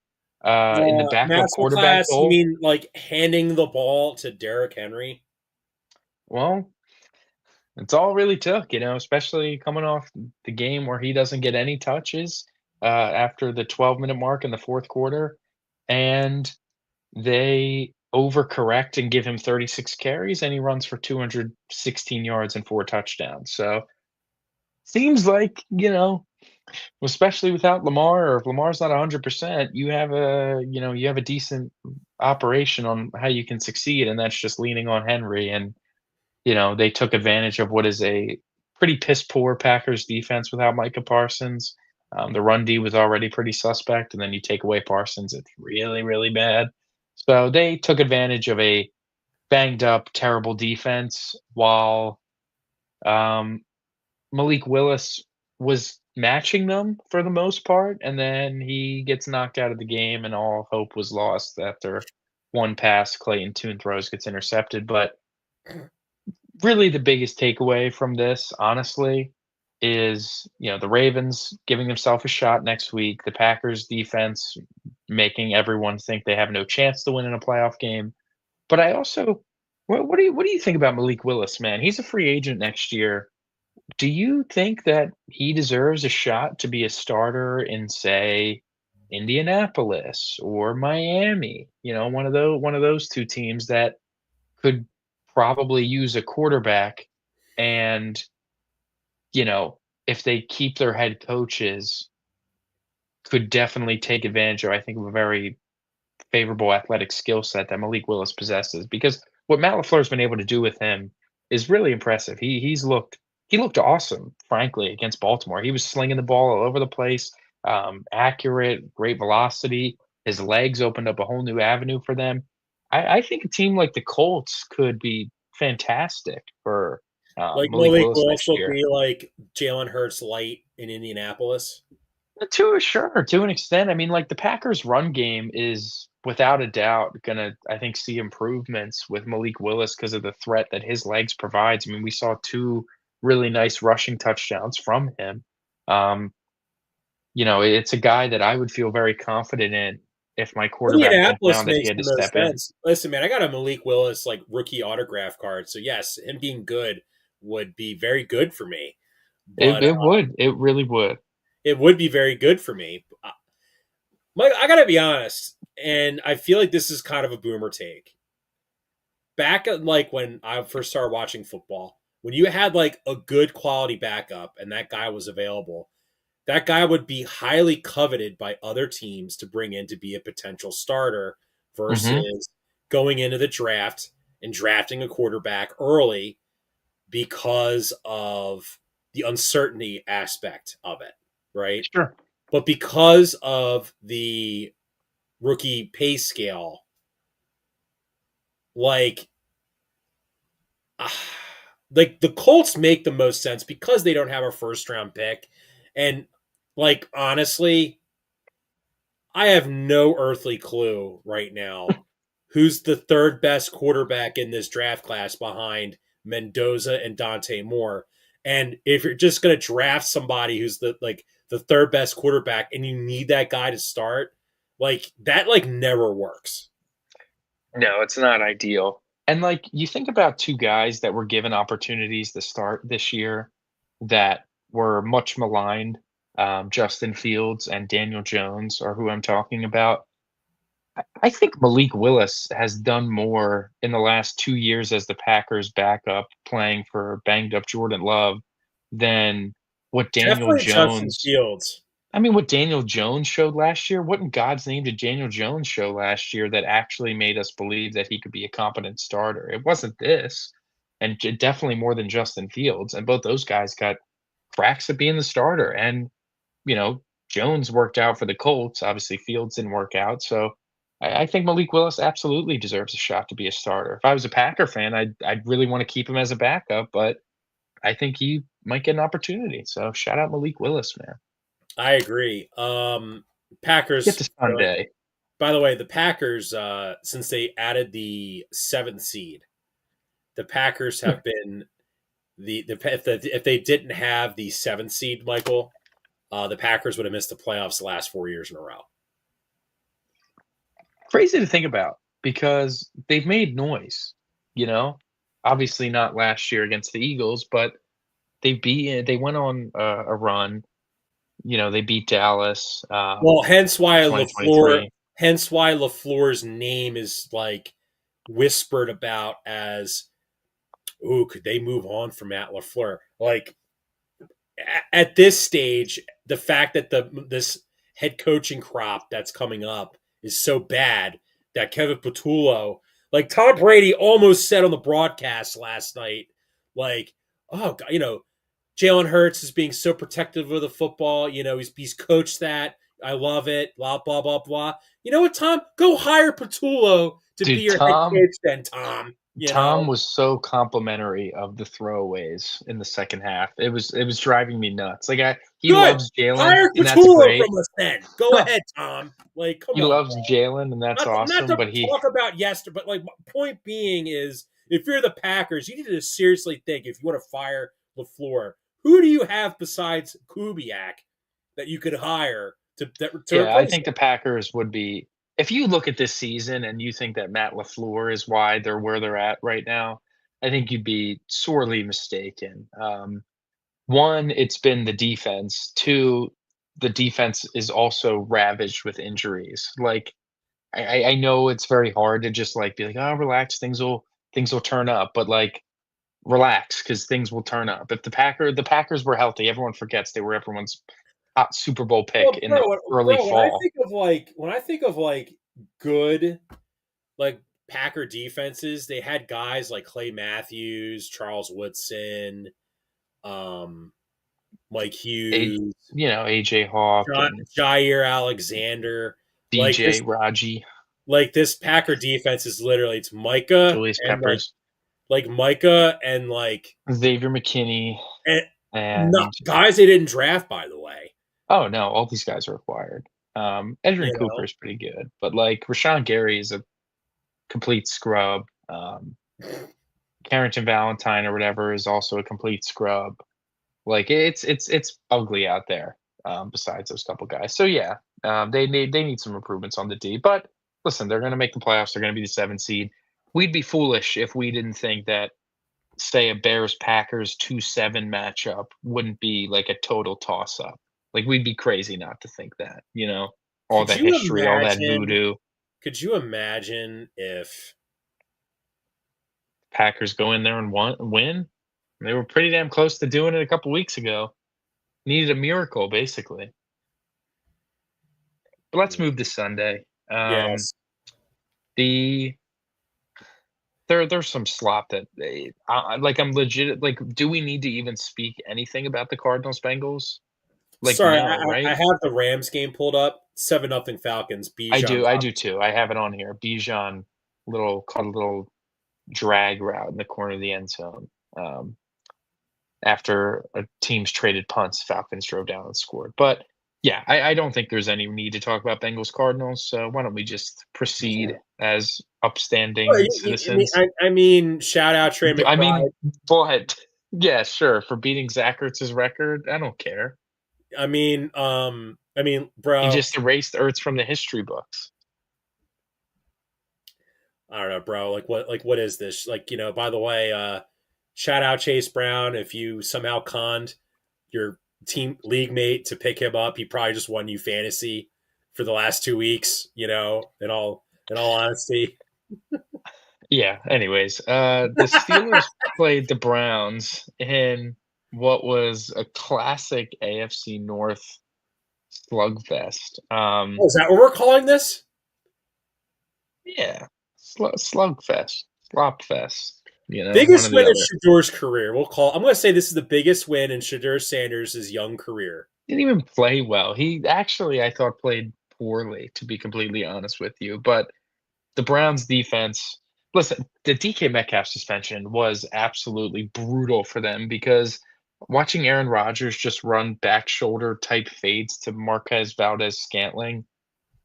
in the backup quarterback Masterclass, you role. mean like handing the ball to Derrick Henry? Well, it's all really took, especially coming off the game where he doesn't get any touches after the 12-minute mark in the fourth quarter, and they overcorrect and give him 36 carries, and he runs for 216 yards and 4 touchdowns. So seems like, especially without Lamar, or if Lamar's not 100%, you have a decent operation on how you can succeed, and that's just leaning on Henry. And they took advantage of what is a pretty piss poor Packers defense without Micah Parsons. The run D was already pretty suspect, and then you take away Parsons, it's really, really bad. So they took advantage of a banged up, terrible defense while um, Malik Willis was matching them for the most part, and then he gets knocked out of the game, and all hope was lost after one pass Clayton Tune throws gets intercepted. But really the biggest takeaway from this, honestly, is the Ravens giving themselves a shot next week. The Packers defense making everyone think they have no chance to win in a playoff game. But I also, what do you think about Malik Willis, man? He's a free agent next year. Do you think that he deserves a shot to be a starter in, say, Indianapolis or Miami? One of those 2 teams that could probably use a quarterback and, you know, if they keep their head coaches, could definitely take advantage of, I think, of a very favorable athletic skill set that Malik Willis possesses, because what Matt LaFleur's been able to do with him is really impressive. He looked awesome, frankly, against Baltimore. He was slinging the ball all over the place, accurate, great velocity. His legs opened up a whole new avenue for them. I think a team like the Colts could be fantastic for Like Malik Malik Willis Willis next will year. be like Jalen Hurts light in Indianapolis. To an extent. I mean, like, the Packers' run game is without a doubt gonna, I think, see improvements with Malik Willis because of the threat that his legs provides. I mean, we saw 2 really nice rushing touchdowns from him. Um, it's a guy that I would feel very confident in if my quarterback went Indianapolis down, that he makes had the to most step in. sense. Listen, man, I got a Malik Willis like rookie autograph card. So yes, him being good would be very good for me. It But it would. It really would. it would be very good for me. Mike, I gotta be honest, and I feel like this is kind of a boomer take. Back at like when I first started watching football, when you had like a good quality backup and that guy was available, that guy would be highly coveted by other teams to bring in to be a potential starter Mhm. versus going into the draft and drafting a quarterback early because of the uncertainty aspect of it, right? Sure. But because of the rookie pay scale, like uh, like the Colts make the most sense because they don't have a first round pick. And like honestly, I have no earthly clue right now who's the third best quarterback in this draft class behind Mendoza and Dante Moore. And if you're just going to draft somebody who's the third best quarterback and you need that guy to start, like that like never works. No, it's not ideal. And, like, you think about 2 guys that were given opportunities to start this year that were much maligned, Justin Fields and Daniel Jones are who I'm talking about. I think Malik Willis has done more in the last 2 years as the Packers' backup playing for banged up Jordan Love than what Daniel Definitely Justin Jones Fields. I mean, what Daniel Jones showed last year, what in God's name did Daniel Jones show last year that actually made us believe that he could be a competent starter? It wasn't this, and definitely more than Justin Fields. And both those guys got cracks at being the starter. And Jones worked out for the Colts. Obviously, Fields didn't work out. So I think Malik Willis absolutely deserves a shot to be a starter. If I was a Packer fan, I'd really want to keep him as a backup, but I think he might get an opportunity. So shout out Malik Willis, man. I agree. Get Packers. to Sunday. By the way, the Packers, since they added the seventh seed, the Packers have been if they didn't have the seventh seed, Michael, the Packers would have missed the playoffs the last 4 years in a row. Crazy to think about because they've made noise, you know? Obviously not last year against the Eagles, but they went on a run. They beat Dallas Well, in 2023. Hence why Lafleur's name is like whispered about as, ooh, could they move on from Matt Lafleur? Like at this stage, the fact that this head coaching crop that's coming up is so bad that Kevin Patullo, like Tom Brady, almost said on the broadcast last night, like, oh, God, Jalen Hurts is being so protective of the football. He's coached that. I love it. Blah blah blah blah. You know what, Tom? Go hire Patullo to be Dude, your head coach, then, Tom. Tom was so complimentary of the throwaways in the second half. It was driving me nuts. Like he Good. loves Jalen, Hire and that's Patullo great. from us then. Go ahead, Tom. Like, come He on, loves bro. Jalen, and that's Not awesome. to But he talk about yesterday, but like, point being is, if you're the Packers, you need to seriously think if you want to fire LaFleur, who do you have besides Kubiak that you could hire to Yeah, I replace think him? the Packers would be if you look at this season and you think that Matt LaFleur is why they're where they're at right now, I think you'd be sorely mistaken. one, it's been the defense. Two, the defense is also ravaged with injuries. Like, I know it's very hard to just, like, be like, "Oh, relax, things will turn up," but, like, relax, because things will turn up. If the Packers were healthy, everyone forgets they were everyone's top Super Bowl pick Well, in the early bro, fall. when I think of like good like Packer defenses, they had guys like Clay Matthews, Charles Woodson, um, Mike A Hughes, AJ Hawk and Jair Alexander. Like DJ this, Raji, like this Packer defense is literally it's Micah Julius and like Peppers, Micah and Xavier McKinney, and not and guys they didn't draft by the way. oh, no, all these guys are acquired. Edgerrin You Cooper know, is pretty good, but, like, Rashawn Gary is a complete scrub. Carrington Valentine or whatever is also a complete scrub. Like, it's ugly out there, besides those couple guys. So, yeah, they need some improvements on the D, but listen, they're gonna make the playoffs, they're gonna be the 7th seed. We'd be foolish if we didn't think that, say, a Bears-Packers 2-7 matchup wouldn't be, like, a total toss-up. Like, we'd be crazy not to think that, you know? All could that you history, all that imagine? voodoo. Could you imagine if Packers go in there and win. They were pretty damn close to doing it a couple weeks ago. Needed a miracle, basically. But let's move to Sunday. yes? The there's some slop that like, I'm legit, like, do we need to even speak anything about the Cardinals Bengals? Like, Sorry, no, I right? have the Rams game pulled up. 7-0 Falcons. Bijan I dropped. do too. I have it on here. Bijan caught a little drag route in the corner of the end zone. After a team's traded punts, Falcons drove down and scored. But yeah, I don't think there's any need to talk about Bengals Cardinals. So why don't we just proceed as Well, upstanding citizens? I mean, shout out Trey I mean, McBride. but yeah, sure, for beating Zach Ertz's record, I don't care. I mean, He bro, just erased Ertz from the history books. I don't know, bro. What is this? Like, by the way, shout out Chase Brown. If you somehow conned your team league mate to pick him up, he probably just won you fantasy for the last 2 weeks. In all honesty, Yeah. Anyways, the Steelers played the Browns in what was a classic AFC North slugfest. oh, is that what we're calling this? Yeah, slugfest, slopfest. One or Biggest the win in other. Shador's career. I'm going to say this is the biggest win in Shador Sanders' young career. Didn't even play well. He actually, I thought, played poorly, to be completely honest with you. But the Browns defense, listen, the DK Metcalf suspension was absolutely brutal for them because watching Aaron Rodgers just run back shoulder type fades to Marquez Valdez Scantling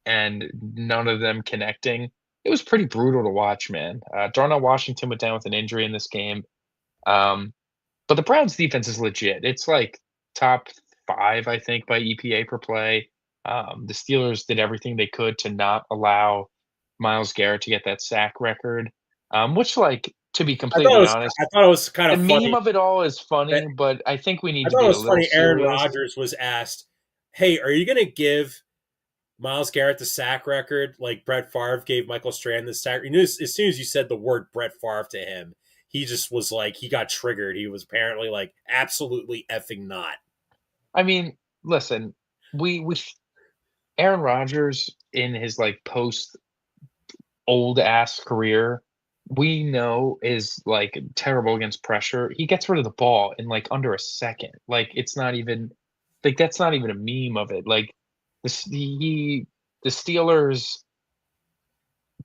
and none of them connecting, it was pretty brutal to watch, man. Darnell Washington went down with an injury in this game. Um, but the Browns defense is legit. It's like top 5, I think, by EPA per play. The Steelers did everything they could to not allow Myles Garrett to get that sack record, which, like, to be completely honest, I thought it was kind the of meme funny of it all is that funny, but I think we need I to thought it be a was little funny. Aaron serious. Rodgers was asked, "Hey, are you going to give Miles Garrett the sack record like Brett Favre gave Michael Strahan the sack?" As soon as you said the word Brett Favre to him, he just was like he got triggered. He was apparently like absolutely effing not. I mean, listen, we Aaron Rodgers in his, like, post old ass career, we know is, like, terrible against pressure. He gets rid of the ball in, like, under a second. Like, it's not even, like, that's not even a meme of it. Like, the Steelers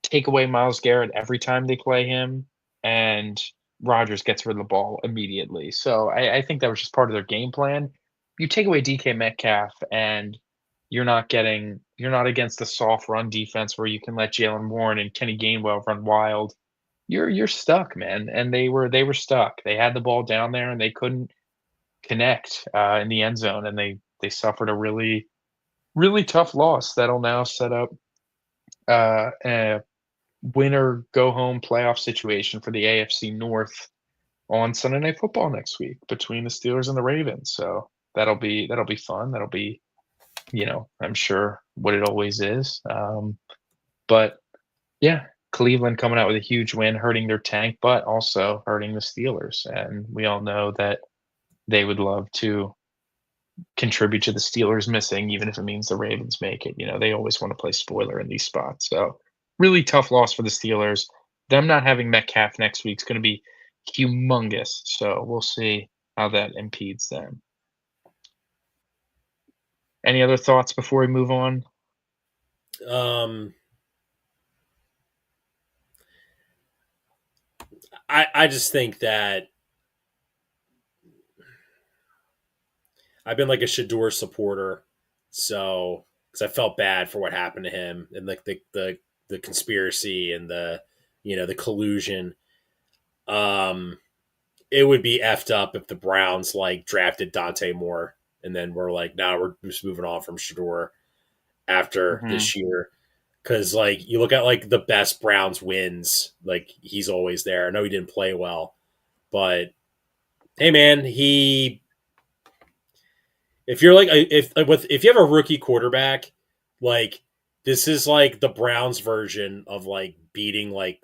take away Myles Garrett every time they play him, and Rodgers gets rid of the ball immediately. So I think that was just part of their game plan. You take away DK Metcalf, and you're not against a soft run defense where you can let Jalen Warren and Kenny Gainwell run wild. You're stuck, man. And they were stuck. They had the ball down there and they couldn't connect in the end zone, and they suffered a really really tough loss that'll now set up a winner go home playoff situation for the AFC North. on Sunday Night Football next week between the Steelers and the Ravens. So that'll be fun. That'll be, I'm sure what it always is. But yeah, Cleveland coming out with a huge win, hurting their tank, but also hurting the Steelers. And we all know that they would love to contribute to the Steelers missing, even if it means the Ravens make it. They always want to play spoiler in these spots. So really tough loss for the Steelers. Them not having Metcalf next week is going to be humongous. So we'll see how that impedes them. Any other thoughts before we move on? I just think that I've been like a Shador supporter, so because I felt bad for what happened to him and like the conspiracy and the collusion. Um, it would be effed up if the Browns like drafted Dante Moore and then we're like, nah, we're just moving on from Shador after Mhm. this year. Because like you look at like the best Browns wins, like he's always there. I know he didn't play well, but hey, man, he if you're like if you have a rookie quarterback, like this is like the Browns version of like beating like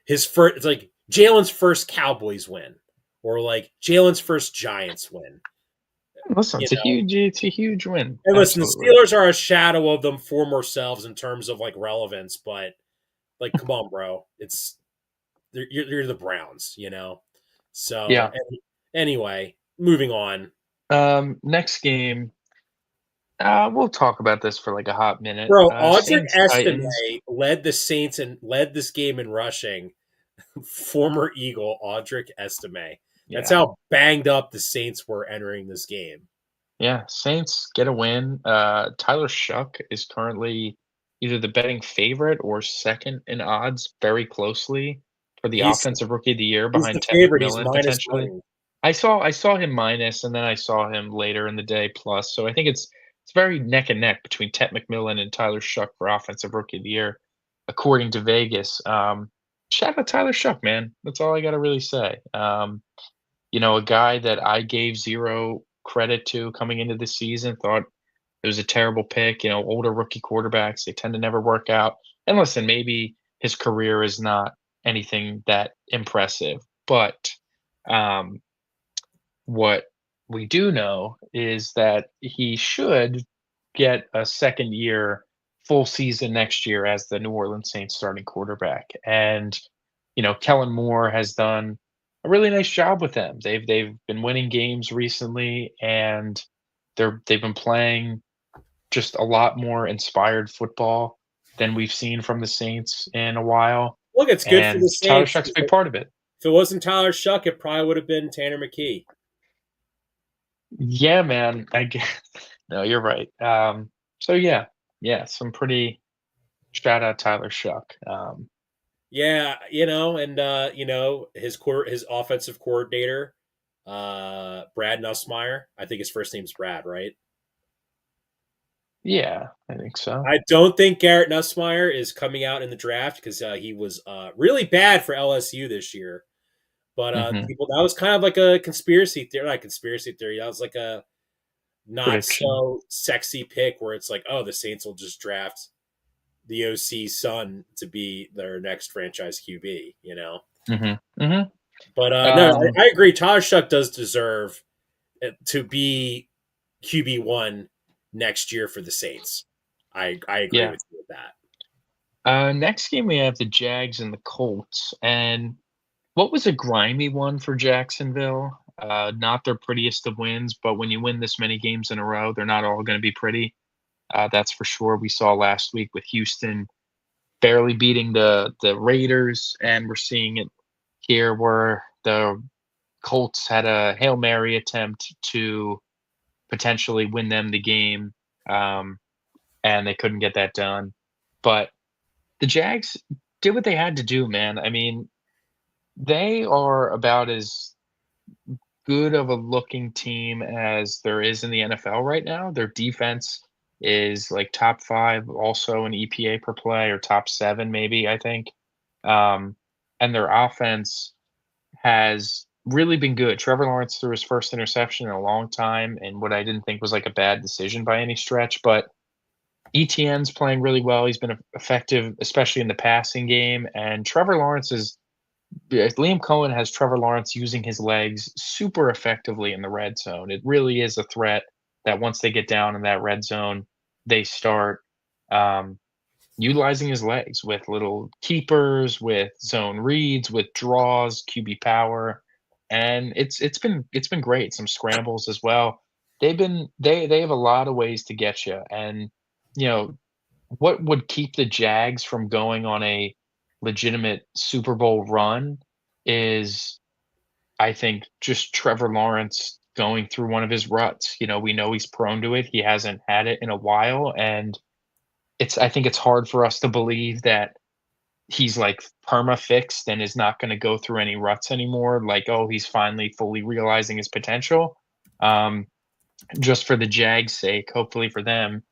his first. It's like Jalen's first Cowboys win, or like Jalen's first Giants win. Listen, You know, it's a huge win. and listen, the Absolutely. Steelers are a shadow of them former selves in terms of like relevance, but like, come on, bro, you're the Browns, you know. So Yeah. anyway, moving on. Next game, we'll talk about this for like a hot minute. Bro, Audric Saints Estime Titans. led the Saints and led this game in rushing. Former Eagle Audric Estime. That's Yeah. how banged up the Saints were entering this game. Yeah, Saints get a win. Tyler Shuck is currently either the betting favorite or second in odds, very closely for the He's offensive rookie of the year he's behind the Ted favorite. He's McMillan minus potentially. money. I saw him minus, and then I saw him later in the day plus. So I think it's very neck and neck between Ted McMillan and Tyler Shuck for offensive rookie of the year, according to Vegas. Shout out Tyler Shuck, man. That's all I got to really say. A guy that I gave zero credit to coming into the season, thought it was a terrible pick. Older rookie quarterbacks, they tend to never work out. And listen, maybe his career is not anything that impressive, but um, what we do know is that he should get a second year, full season next year as the New Orleans Saints starting quarterback. And Kellen Moore has done a really nice job with them. They've been winning games recently, and they've been playing just a lot more inspired football than we've seen from the Saints in a while. Look, it's good for And the Tyler Saints. Shuck's a big part of it. If it wasn't Tyler Shuck, it probably would have been Tanner McKee. Yeah, man. I guess. No, you're right. So yeah, some pretty shout out Tyler Shuck. Yeah, and his offensive coordinator, Brad Nussmeyer. I think his first name's Brad, right? Yeah, I think so. I don't think Garrett Nussmeyer is coming out in the draft because he was really bad for LSU this year. But Hmm. people, that was kind of like a conspiracy theory, not conspiracy theory. That was like a not Prediction. so sexy pick where it's like, oh, the Saints will just draft the OC's son to be their next franchise QB, you know. Hmm. Hmm. But no, Um, I agree. Tyler Shuck does deserve to be QB1 next year for the Saints. I agree yeah. with you with that. Next game we have the Jags and the Colts, and what was a grimy one for Jacksonville? Not their prettiest of wins, but when you win this many games in a row, they're not all going to be pretty. That's for sure. We saw last week with Houston barely beating the Raiders, and we're seeing it here where the Colts had a Hail Mary attempt to potentially win them the game, um, and they couldn't get that done. But the Jags did what they had to do, man. I mean, they are about as good of a looking team as there is in the NFL right now. Their defense is like top 5 also in EPA per play, or top 7 maybe, I think. And their offense has really been good. Trevor Lawrence threw his first interception in a long time, and what I didn't think was like a bad decision by any stretch. But ETN's playing really well. He's been effective, especially in the passing game. And Trevor Lawrence is Liam Cohen has Trevor Lawrence using his legs super effectively in the red zone. It really is a threat that once they get down in that red zone, they start um, utilizing his legs with little keepers, with zone reads, with draws, QB power, and it's been great. Some scrambles as well. They have a lot of ways to get you, and you know what would keep the Jags from going on a legitimate Super Bowl run is, I think, just Trevor Lawrence going through one of his ruts. We know he's prone to it. He hasn't had it in a while, and I think it's hard for us to believe that he's like perma fixed and is not going to go through any ruts anymore. Like, oh, he's finally fully realizing his potential. Um, just for the Jags' sake, hopefully for them,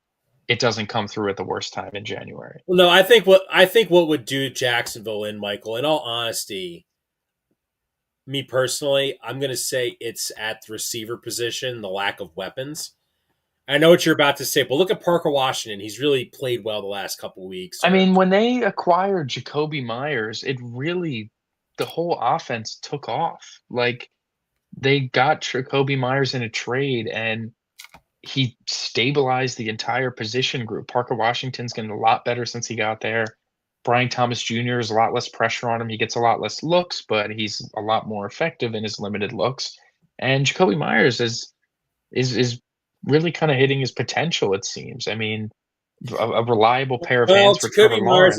it doesn't come through at the worst time in January. Well, no, I think what would do Jacksonville in, Michael, in all honesty, me personally, I'm going to say it's at the receiver position, the lack of weapons. I know what you're about to say, but look at Parker Washington. He's really played well the last couple of weeks. I Or mean, when they acquired Jacoby Myers, the whole offense took off. Like, they got Jacoby Myers in a trade, and he stabilized the entire position group. Parker Washington's getting a lot better since he got there. Brian Thomas Jr. is a lot less pressure on him. He gets a lot less looks, but he's a lot more effective in his limited looks. And Jacoby Myers is really kind of hitting his potential, it seems. I mean, a reliable pair of well, hands for Trevor Lawrence.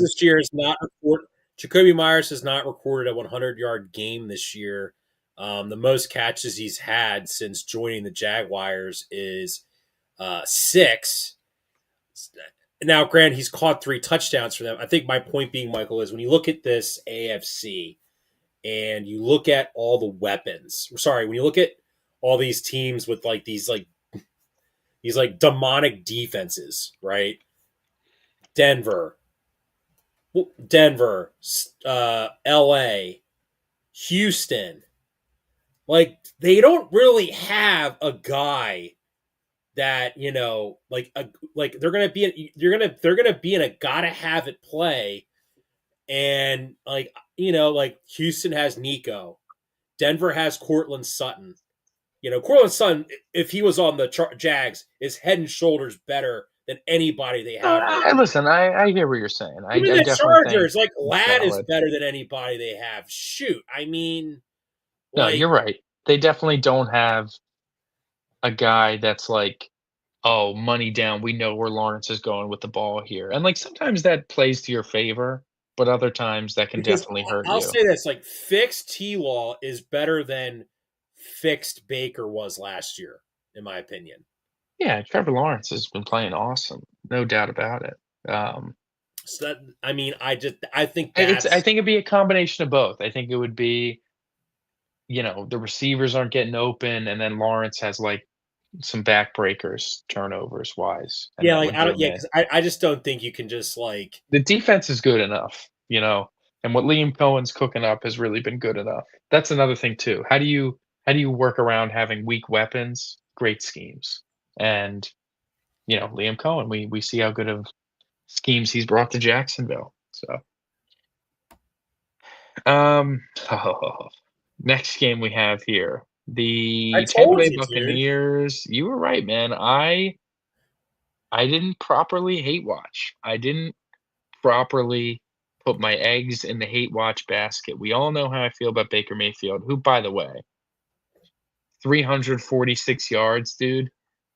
Jacoby Myers has not recorded a 100-yard game this year. The most catches he's had since joining the Jaguars is 6. Now, granted, he's caught 3 touchdowns for them. I think my point being, Michael, is when you look at this AFC and you look at all the weapons. Sorry, when you look at all these teams with like these like demonic defenses, right? Denver, Denver, L.A., Houston. Like they don't really have a guy that like they're gonna be they're gonna be in a gotta have it play, and like Houston has Nico, Denver has Cortland Sutton. Cortland Sutton, if he was on the Jags, is head and shoulders better than anybody they have right now. Listen, I hear what you're saying. Even I the definitely think Chargers, like it's Lad is valid. better than anybody they have. Shoot, I mean, No, like you're right. They definitely don't have a guy that's like, oh, money down. We know where Lawrence is going with the ball here. And like sometimes that plays to your favor, but other times that can because definitely hurt I'll you. say this: like fixed T Law is better than fixed Baker was last year, in my opinion. Yeah, Trevor Lawrence has been playing awesome, no doubt about it. So that I mean, I think I that's think it'd be a combination of both. I think it would be, the receivers aren't getting open, and then Lawrence has like some backbreakers, turnovers wise, and yeah, that like would I don't bring yeah, the because I just don't think you can just like the defense is good enough. And what Liam Cohen's cooking up has really been good enough. That's another thing too. How do you work around having weak weapons? Great schemes. And Liam Cohen, we see how good of schemes he's brought to Jacksonville. So um next game we have here. I The Tampa told Bay you, dude. Buccaneers. You were right, man. I didn't properly hate watch. I didn't properly put my eggs in the hate watch basket. We all know how I feel about Baker Mayfield, who, by the way, 346 yards, dude.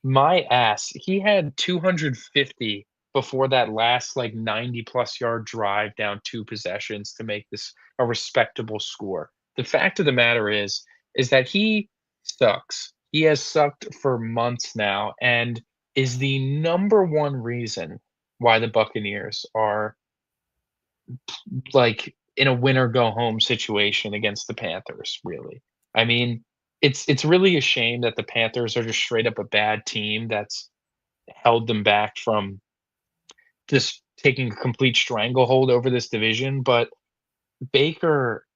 My ass. He had 250 before that last like 90 plus yard drive down 2 possessions to make this a respectable score. The fact of the matter is that he sucks. He has sucked for months now and is the number one reason why the Buccaneers are like in a win or go home situation against the Panthers, really. I mean, it's really a shame that the Panthers are just straight up a bad team that's held them back from just taking a complete stranglehold over this division. But Baker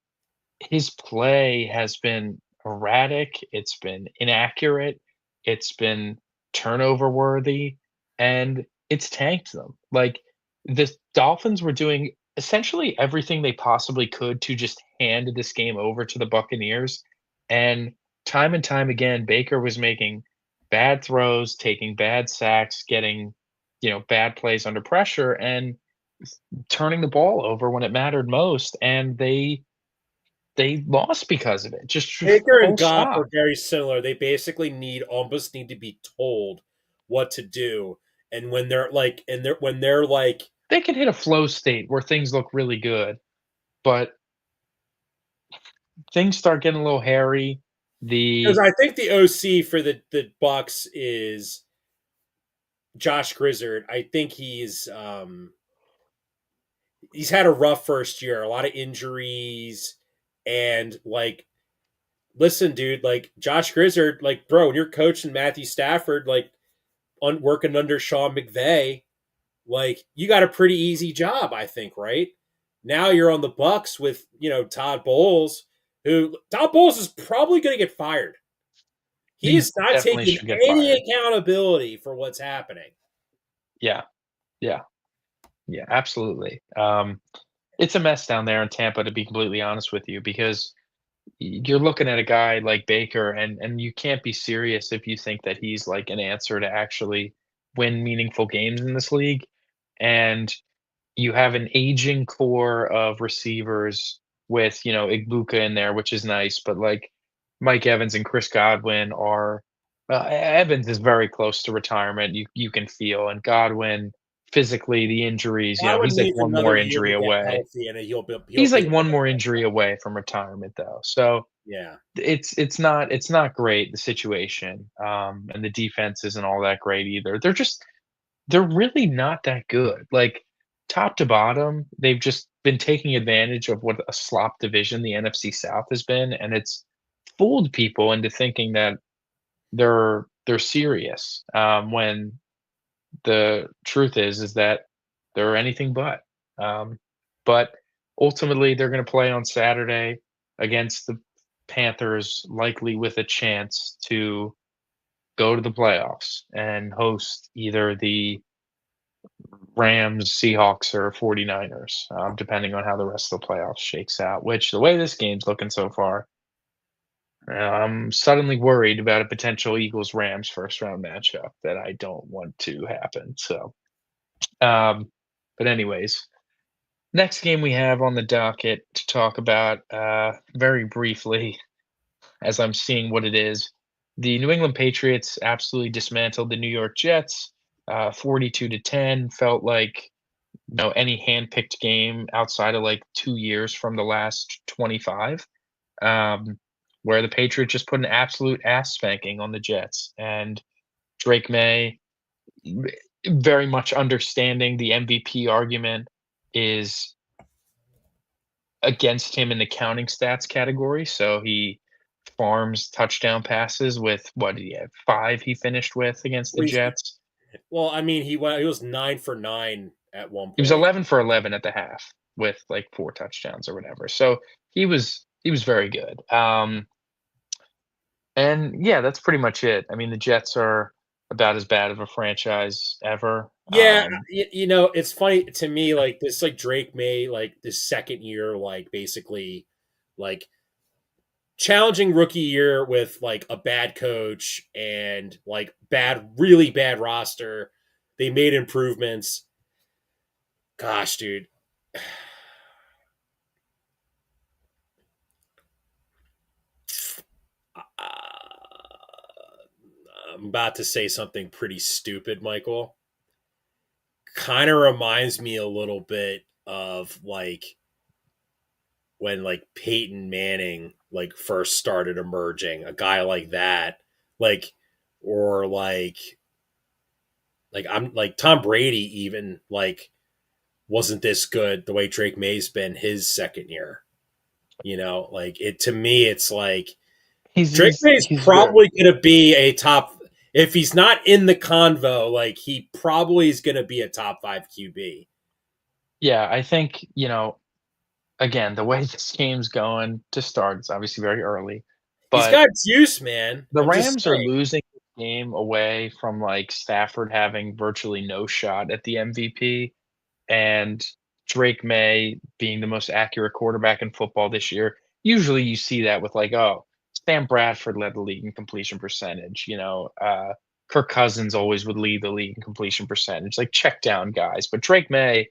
his play has been erratic, it's been inaccurate, it's been turnover worthy, and it's tanked them. Like, the Dolphins were doing essentially everything they possibly could to just hand this game over to the Buccaneers, and time again, Baker was making bad throws, taking bad sacks, getting, bad plays under pressure, and turning the ball over when it mattered most, and they lost because of it, just Baker and full Goff stop. are very similar. They basically almost need to be told what to do, and when they're like, They can hit a flow state where things look really good, but things start getting a little hairy. because The I think the OC for the Bucks is Josh Grizzard. I think he's had a rough first year, a lot of injuries, and like, listen, dude, like Josh Grizzard, like, bro, when you're coaching Matthew Stafford, like, working under Sean McVay, like, you got a pretty easy job, I think, right? Now you're on the Bucks with, Todd Bowles, who Todd Bowles is probably going to get fired. He he is not definitely taking should get any fired. accountability for what's happening. Yeah, yeah, yeah, absolutely. It's a mess down there in Tampa, to be completely honest with you, because you're looking at a guy like Baker, and you can't be serious if you think that he's like an answer to actually win meaningful games in this league. And you have an aging core of receivers with, Igbokwe in there, which is nice, but, like, Mike Evans and Chris Godwin are Evans is very close to retirement, you can feel, and Godwin, physically, the injuries, Godwin he's like needs one another more year to injury get away. healthy, and he'll He's be like one more injury away from retirement, though, so yeah. it's not great, the situation, and the defense isn't all that great either. They're really not that good. Like, top to bottom, they've just been taking advantage of what a slop division the NFC South has been, and it's fooled people into thinking that they're serious, when the truth is that they're anything but. Um, but ultimately, they're gonna play on Saturday against the Panthers, likely with a chance to go to the playoffs and host either the Rams, Seahawks, or 49ers, depending on how the rest of the playoffs shakes out, which the way this game's looking so far, I'm suddenly worried about a potential Eagles-Rams first round matchup that I don't want to happen. So, um, but anyways, next game we have on the docket to talk about, very briefly, as I'm seeing what it is. The New England Patriots absolutely dismantled the New York Jets, 42-10. Felt like, any hand-picked game outside of like 2 years from the last 25, um, where the Patriots just put an absolute ass spanking on the Jets. And Drake May, very much understanding the MVP argument, is against him in the counting stats category. So he farms touchdown passes with, what did he have? 5 he finished with against the Jets. Well, I mean, he was 9 for 9 at one He was point. 11 for 11 at the half with like 4 touchdowns or whatever. So he was very good. And yeah, that's pretty much it. I mean, the Jets are about as bad of a franchise ever. Yeah, it's funny to me, like this, like Drake May, like this second year, like basically, like challenging rookie year with like a bad coach and like really bad roster. They made improvements. Gosh, dude. I'm about to say something pretty stupid, Michael. Kind of reminds me a little bit of like when like Peyton Manning like first started emerging, a guy like that, like or like I'm like Tom Brady even like wasn't this good the way Drake May's been his second year. Like it to me, it's like He's Drake he's May's he's very probably going to be a top. If he's not in the convo, like he probably is going to be a top 5 QB. Yeah, I think, again, the way this game's going to start, it's obviously very early, He's but got juice, man. the I'm just Rams are saying. losing the game away from, like, Stafford having virtually no shot at the MVP, and Drake May being the most accurate quarterback in football this year. Usually you see that with, like, oh, Sam Bradford led the league in completion percentage, Kirk Cousins always would lead the league in completion percentage, like check down guys. But Drake May,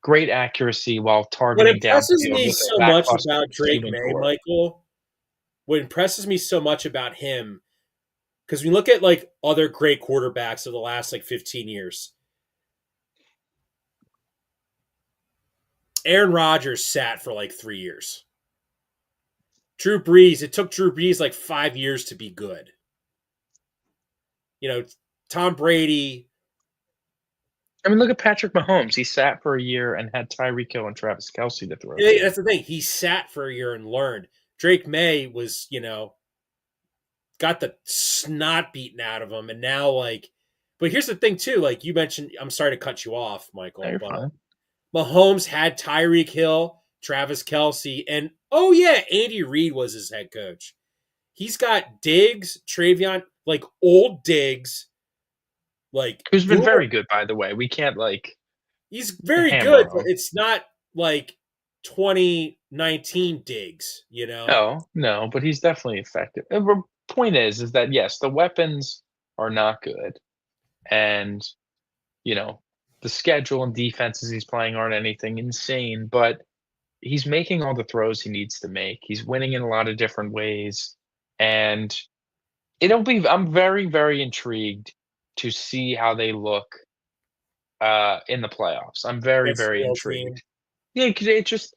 great accuracy while What targeting impresses downfield me with a so much lackluster about Drake receiving May, core. Michael, what impresses me so much about him, because we look at like other great quarterbacks of the last like 15 years. Aaron Rodgers sat for like 3 years. Drew Brees, it took Drew Brees like 5 years to be good. You know, Tom Brady. I mean, look at Patrick Mahomes. He sat for a year and had Tyreek Hill and Travis Kelce to throw to. That's the thing. He sat for a year and learned. Drake May was, got the snot beaten out of him, and now like. But here's the thing too. Like you mentioned, I'm sorry to cut you off, No, Michael, you're but fine. Mahomes had Tyreek Hill, Travis Kelce, and oh yeah, Andy Reid was his head coach. He's got Diggs, Travion, like old Diggs, like Who's been Boomer. very good, by the way. We can't, like, He's very good, hammer but him. it's not like 2019 Diggs, you know? No, no, but he's definitely effective. The point is that, yes, the weapons are not good, and, you know, the schedule and defenses he's playing aren't anything insane, but he's making all the throws he needs to make. He's winning in a lot of different ways, and I'm very, very intrigued to see how they look, in the playoffs. I'm very, Against the very real intrigued. team. Yeah, 'cause it just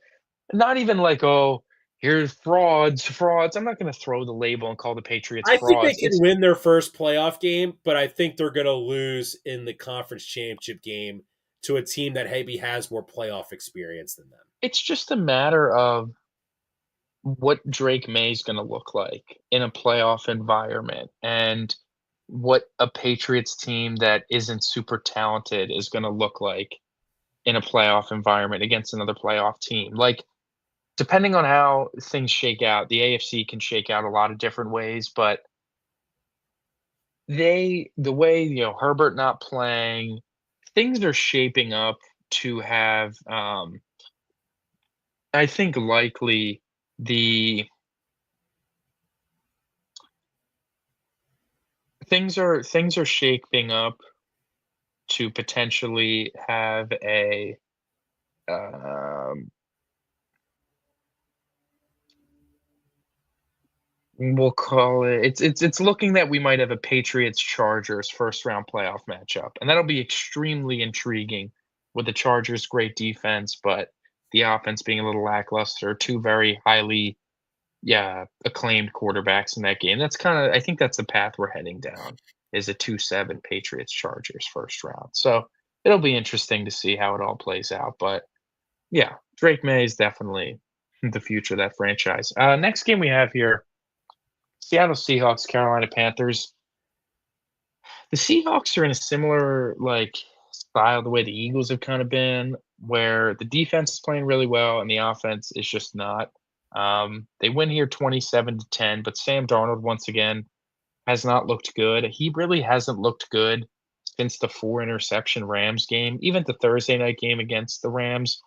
not even like, "Oh, here's frauds, frauds." I'm not gonna throw the label and call the Patriots I think they frauds. can It's win their first playoff game, but I think they're going to lose in the conference championship game to a team that maybe has more playoff experience than them. it's just a matter of what Drake May's gonna look like in a playoff environment, and what a Patriots team that isn't super talented is gonna look like in a playoff environment against another playoff team. Like, depending on how things shake out, the AFC can shake out a lot of different ways, but the way, Herbert not playing, things are shaping up to have, I think likely the things are shaping up to potentially have a, um, we'll call it, it's looking that we might have a Patriots-Chargers first-round playoff matchup, and that'll be extremely intriguing with the Chargers' great defense, but the offense being a little lackluster, 2 very highly, yeah, acclaimed quarterbacks in that game. I think that's the path we're heading down, is a 2-7 Patriots-Chargers first round. So, it'll be interesting to see how it all plays out, but yeah, Drake May is definitely the future of that franchise. Next game we have here, Seattle Seahawks, Carolina Panthers. The Seahawks are in a similar, like, style the way the Eagles have kinda been, where the defense is playing really well and the offense is just not. They win here 27-10, but Sam Darnold, once again, has not looked good. He really hasn't looked good since the 4 interception Rams game. Even the Thursday night game against the Rams,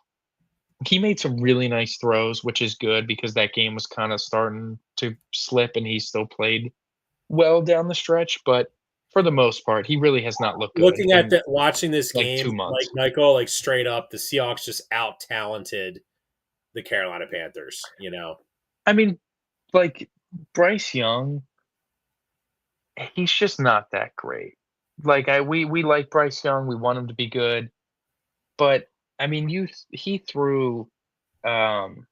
he made some really nice throws, which is good because that game was kinda starting to slip and he still played well down the stretch, but for the most part, he really has not looked good Looking at in, that, watching this like, game, 2 like months. Michael, like straight up, the Seahawks just out talented the Carolina Panthers. You know, I mean, like, Bryce Young, he's just not that great. Like, we like Bryce Young, we want him to be good, but, I mean, um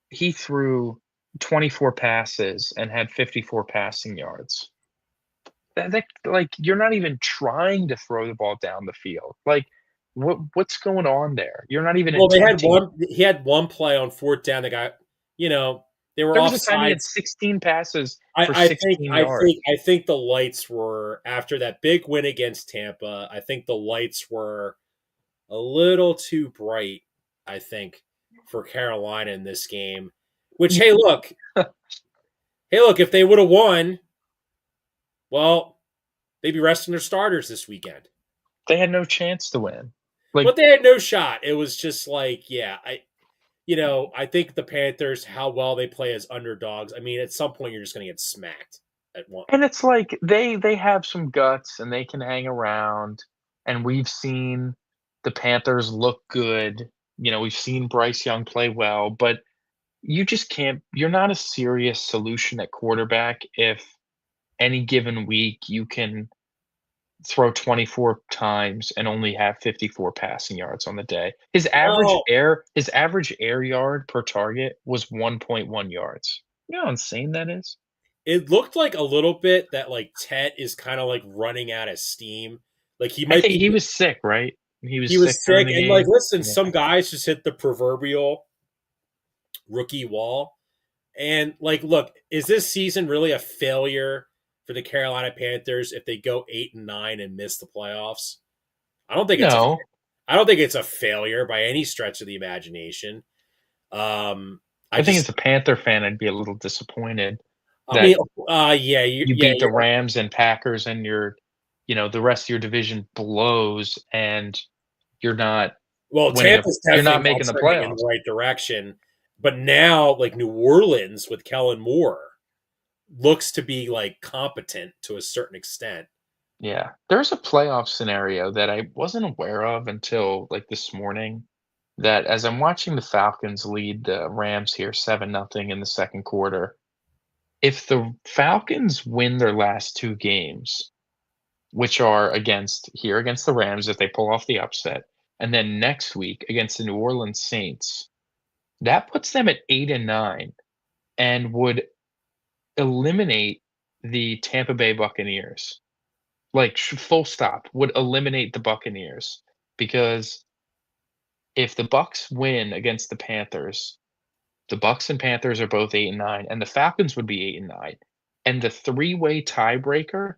he threw 24 passes and had 54 passing yards. That like, you're not even trying to throw the ball down the field. Like, what's going on there? You're not even well, they had attempting. one. He had one play on fourth down that got, you know, they were There was a time he had offsides. 16 passes I, for I think 16 I yards. think I think the lights were after that big win against Tampa. I think the lights were a little too bright I think, for Carolina in this game. Which, hey, look, if they would have won, well, they'd be resting their starters this weekend. They had no chance to win. Like, But they had no shot. It was just like, yeah, I think the Panthers, how well they play as underdogs. I mean, at some point you're just going to get smacked at one. and it's like they have some guts and they can hang around, and we've seen the Panthers look good. We've seen Bryce Young play well, but you just can't you're not a serious solution at quarterback if any given week you can throw 24 times and only have 54 passing yards on the day. Well, His average air yard per target was 1.1 yards. You know how insane that is? it looked like a little bit that like Tet is kind of like running out of steam. Like he I might think be he was sick, right? He was he sick was during sick the and like game. listen, Yeah. some guys just hit the proverbial rookie wall. And like look, is this season really a failure for the Carolina Panthers if they go 8-9 and miss the playoffs? I don't think it's a No, I don't think it's a failure by any stretch of the imagination. I I think just as a Panther fan, I'd be a little disappointed I mean that yeah, you yeah, beat the Rams and Packers and the rest of your division blows and you're not well, Tampa's you're definitely not not making the trending in playoffs. the right direction. But now, like New Orleans with Kellen Moore looks to be like competent to a certain extent. Yeah. There's a playoff scenario that I wasn't aware of until, like, this morning, that as I'm watching the Falcons lead the Rams here 7-0 in the second quarter, if the Falcons win their last 2 games, which are against the Rams if they pull off the upset, and then next week against the New Orleans Saints, that puts them at 8-9 and would eliminate the Tampa Bay Buccaneers. Like, full stop, would eliminate the Buccaneers because if the Bucks win against the Panthers, the Bucks and Panthers are both 8-9, and the Falcons would be 8-9, and the three-way tiebreaker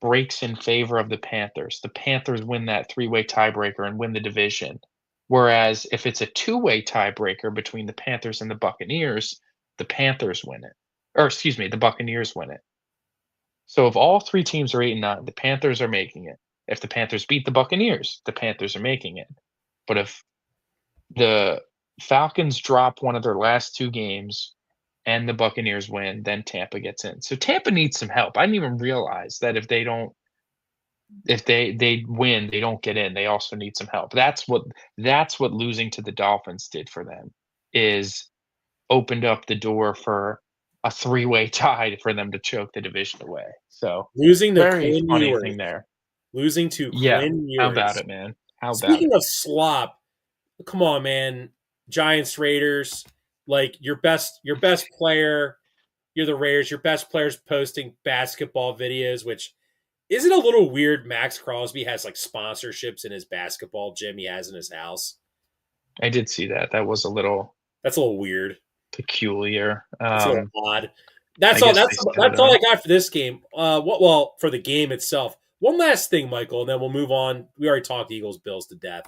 breaks in favor of the Panthers. The Panthers win that three-way tiebreaker and win the division. Whereas if it's a two-way tiebreaker between the Panthers and the Buccaneers, the Panthers win it. Or excuse me, the Buccaneers win it. So if all three teams are 8-9, the Panthers are making it. If the Panthers beat the Buccaneers, the Panthers are making it. But if the Falcons drop one of their last two games and the Buccaneers win, then Tampa gets in. So Tampa needs some help. I didn't even realize that if they win, they don't get in. They also need some help. That's what losing to the Dolphins did for them, is opened up the door for a three-way tie for them to choke the division away. So, Losing to very Quinn funny Ewers. thing there. Losing to Yeah. Quinn How about Ewers. it, man? How about Speaking it? of slop, come on, man. Giants Raiders, like your best player, you're the Raiders, your best player's posting basketball videos, which isn't a little weird. Max Crosby has like sponsorships in his basketball gym he has in his house. I did see that. That was a little That's a little weird. peculiar. It's a little odd. I That's all. guess That's they set it that's all up. I got for this game. Well, for the game itself. One last thing, Michael, and then we'll move on. We already talked Eagles Bills to death.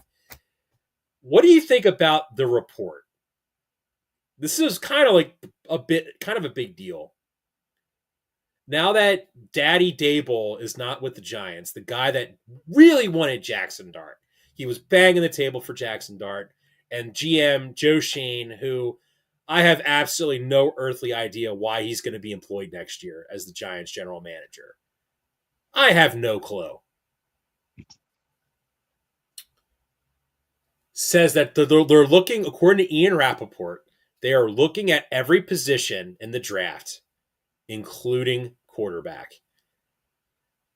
What do you think about the report? This is kind of like kind of a big deal. Now that Daddy Dable is not with the Giants, the guy that really wanted Jackson Dart, he was banging the table for Jackson Dart, and GM Joe Shane, who I have absolutely no earthly idea why he's going to be employed next year as the Giants general manager. I have no clue. Says that they're looking, according to Ian Rappaport, they are looking at every position in the draft, including quarterback.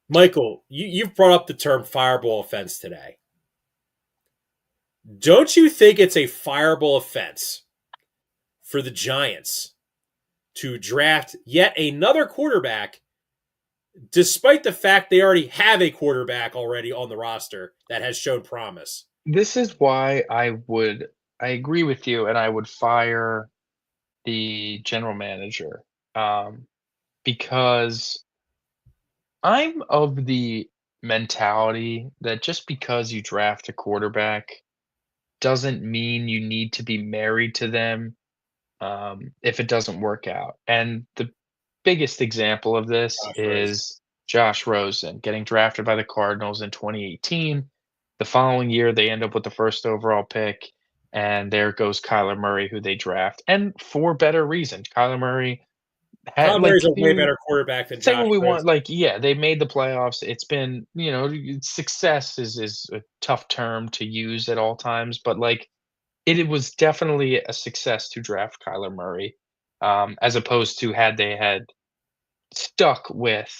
Michael, you've brought up the term fireball offense today. Don't you think it's a fireball offense for the Giants to draft yet another quarterback, despite the fact they already have a quarterback already on the roster that has shown promise? This is why I agree with you, and I would fire the general manager, because I'm of the mentality that just because you draft a quarterback doesn't mean you need to be married to them if it doesn't work out. And the biggest example of this Josh Rosen. is Josh Rosen getting drafted by the Cardinals in 2018. The following year, they end up with the first overall pick, and there goes Kyler Murray, who they draft, and for better reason. Kyler Murray had Kyler Murray's like a way better quarterback than say Josh what we want, Rosen. like yeah, they made the playoffs. It's been success is a tough term to use at all times, but like it was definitely a success to draft Kyler Murray, as opposed to had they had stuck with,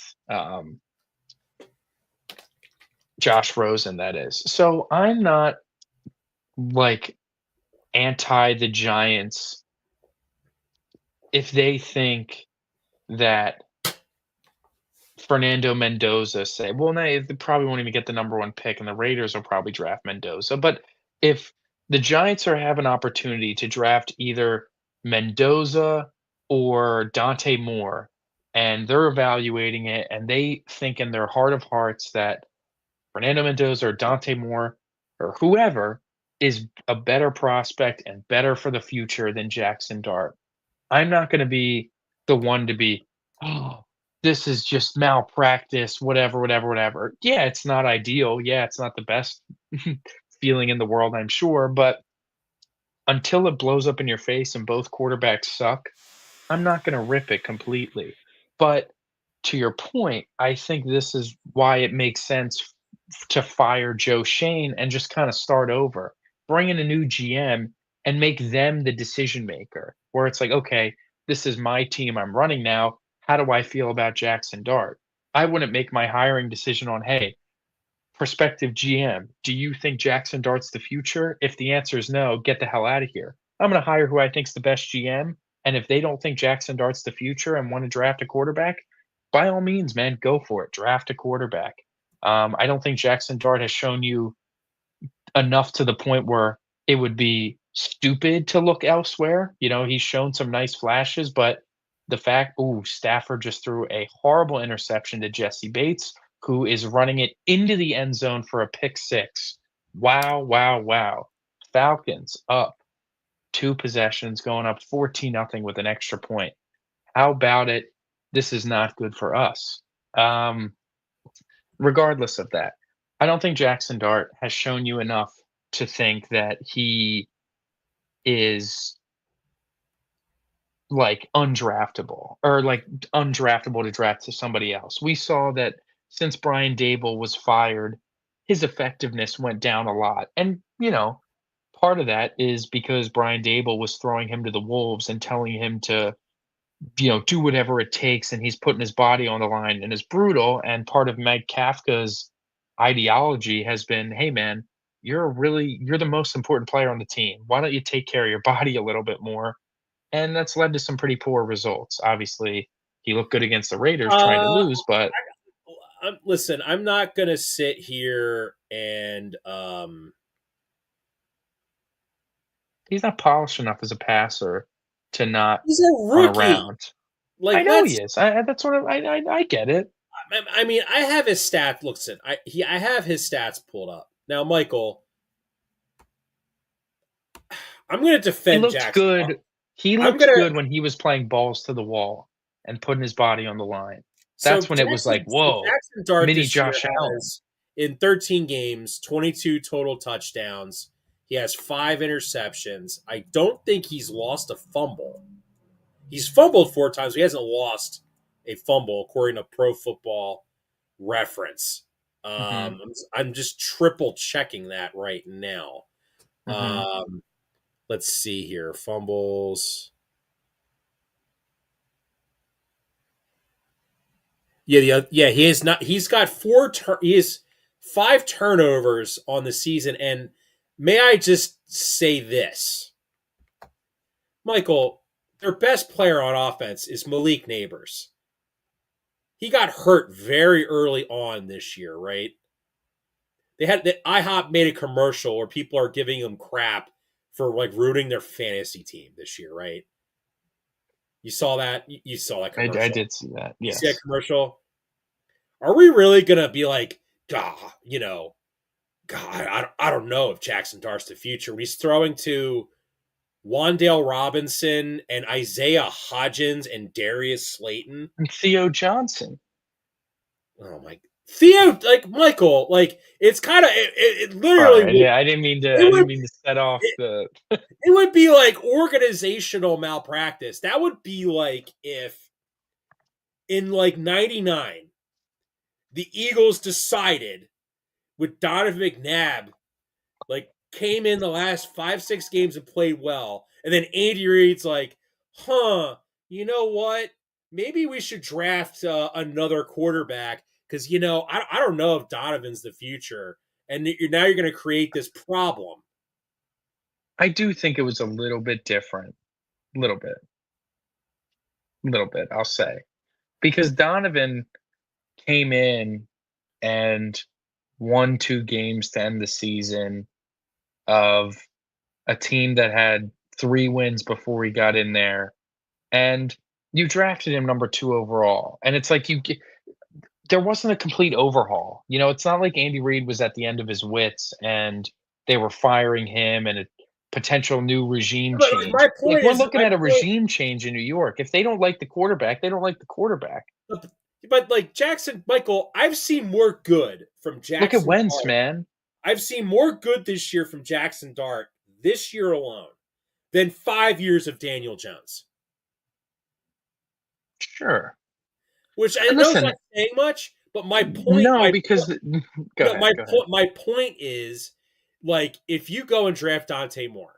Josh Rosen, that is. So, I'm not, like, anti the Giants if they think that Fernando Mendoza, say well, they probably won't even get the number 1 pick, and the Raiders will probably draft Mendoza, but if the Giants have an opportunity to draft either Mendoza or Dante Moore, and they're evaluating it, and they think in their heart of hearts that Fernando Mendoza or Dante Moore or whoever is a better prospect and better for the future than Jackson Dart. I'm not going to be the one to be, oh, this is just malpractice, whatever, whatever, whatever. Yeah, it's not ideal. Yeah, it's not the best feeling in the world, I'm sure. But until it blows up in your face and both quarterbacks suck, I'm not going to rip it completely. But to your point, I think this is why it makes sense to fire Joe Shane and just kind of start over. Bring in a new GM and make them the decision maker. Where it's like, okay, this is my team I'm running now. How do I feel about Jackson Dart? I wouldn't make my hiring decision on, hey, prospective GM, do you think Jackson Dart's the future? If the answer is no, get the hell out of here. I'm going to hire who I think's the best GM. And if they don't think Jackson Dart's the future and want to draft a quarterback, by all means, man, go for it. Draft a quarterback. I don't think Jackson Dart has shown you enough to the point where it would be stupid to look elsewhere. He's shown some nice flashes, but the fact, ooh, Stafford just threw a horrible interception to Jesse Bates, who is running it into the end zone for a pick six. Wow, wow, wow. Falcons up 2 possessions, going up 14 nothing with an extra point. How about it? This is not good for us. Um, Regardless of that, I don't think Jackson Dart has shown you enough to think that he is like undraftable or like undraftable to draft to somebody else. We saw that since Brian Dable was fired, his effectiveness went down a lot. And, part of that is because Brian Dable was throwing him to the wolves and telling him to, do whatever it takes, and he's putting his body on the line and is brutal. And part of Meg Kafka's ideology has been, hey man, you're the most important player on the team. Why don't you take care of your body a little bit more? And that's led to some pretty poor results. Obviously, he looked good against the Raiders trying to Uh, lose, but listen, I'm not going to sit here and he's not polished enough as a passer to not he's a run rookie. around. I Like know he that's is. That's sort of I get it. I mean, I have his stats. Listen, I have his stats pulled up. Now, Michael, I'm going to He defend looked Jackson. good. He I'm looked going to good when he was playing balls to the wall and putting his body on the line. so That's when it was Jackson like, whoa, Jackson Dart mini this year Josh Allen. has in 13 games, 22 total touchdowns. He has 5 interceptions. I don't think he's lost a fumble. He's fumbled 4 times. But he hasn't lost a fumble, according to Pro Football Reference. Mhm, I'm just triple checking that right now. mhm. Um, let's see here. Fumbles. Yeah. He is not. He's got he has 5 turnovers on the season. And may I just say this, Michael? Their best player on offense is Malik Neighbors. He got hurt very early on this year, right? IHOP made a commercial where people are giving him crap for like rooting their fantasy team this year, right? You saw that. You saw that I commercial. did see that. You see that Yes. commercial? Are we really gonna be like, gah, God, I don't know if Jackson Dart's the future. When he's throwing to Wandale Robinson and Isaiah Hodgins and Darius Slayton. And Theo Johnson. Oh my Theo, like Michael, like it's kind of it All literally right, would yeah, I didn't mean to. it I would didn't mean to set off the. it would be like organizational malpractice. That would be like if in like '99 the Eagles decided with Donovan McNabb like came in the last 5-6 games and played well, and then Andy Reid's like, you know what? Maybe we should draft another quarterback because I don't know if Donovan's the future, and now you're going to create this problem. I do think it was a little bit different, little bit. I'll say because Donovan came in and won 2 games to end the season of a team that had 3 wins before he got in there, and you drafted him number 2 overall, and it's like there wasn't a complete overhaul. It's not like Andy Reid was at the end of his wits and they were firing him and a potential new regime But like, change. my Like, point we're is, looking at a regime change in New York. If they don't like the quarterback, they don't like the quarterback. but like Jackson Michael, I've seen more good from Look at Jackson Wentz, Dart. man. I've seen more good this year from Jackson Dart this year alone than 5 years of Daniel Jones. Sure. Which I know is Listen, not saying much, but my point, no, because go no, ahead, go ahead. my point is, like, if you go and draft Dante Moore,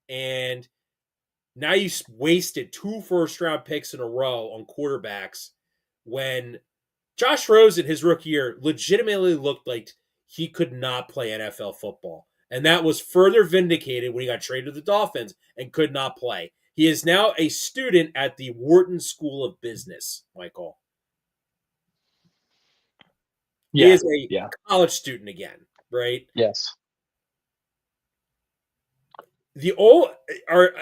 and now you wasted 2 first-round picks in a row on quarterbacks, when Josh Rosen, his rookie year, legitimately looked like he could not play NFL football. And that was further vindicated when he got traded to the Dolphins and could not play. He is now a student at the Wharton School of Business, Michael. He Yeah, is a yeah, college student again, right? yes. The old are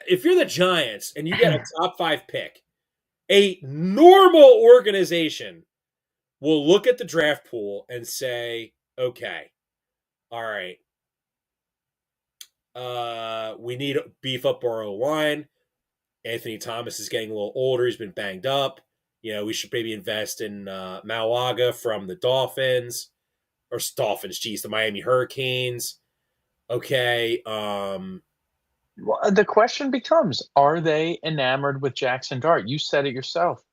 if you're the Giants and you get a top 5 pick, a normal organization will look at the draft pool and say, okay, all right, we need to beef up our O line. Anthony Thomas is getting a little older. He's been banged up. We should maybe invest in Malaga from the Dolphins. Or Dolphins, geez, the Miami Hurricanes. Okay. Well, the question becomes, are they enamored with Jackson Dart? You said it yourself.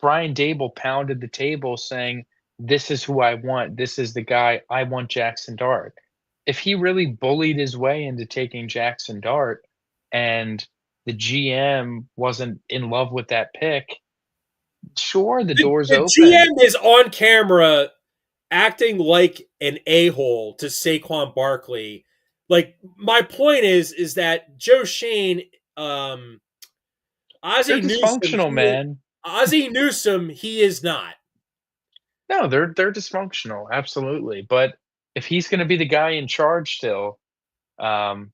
Brian Dable pounded the table saying, "This is who I want. This is the guy I want, Jackson Dart." If he really bullied his way into taking Jackson Dart and the GM wasn't in love with that pick, sure, the door's the open. GM is on camera acting like an a-hole to Saquon Barkley. Like, my point is that Joe Shane, They're Ozzie Newsome, dysfunctional, man. He is not. No, they're dysfunctional, absolutely. But if he's going to be the guy in charge still, um,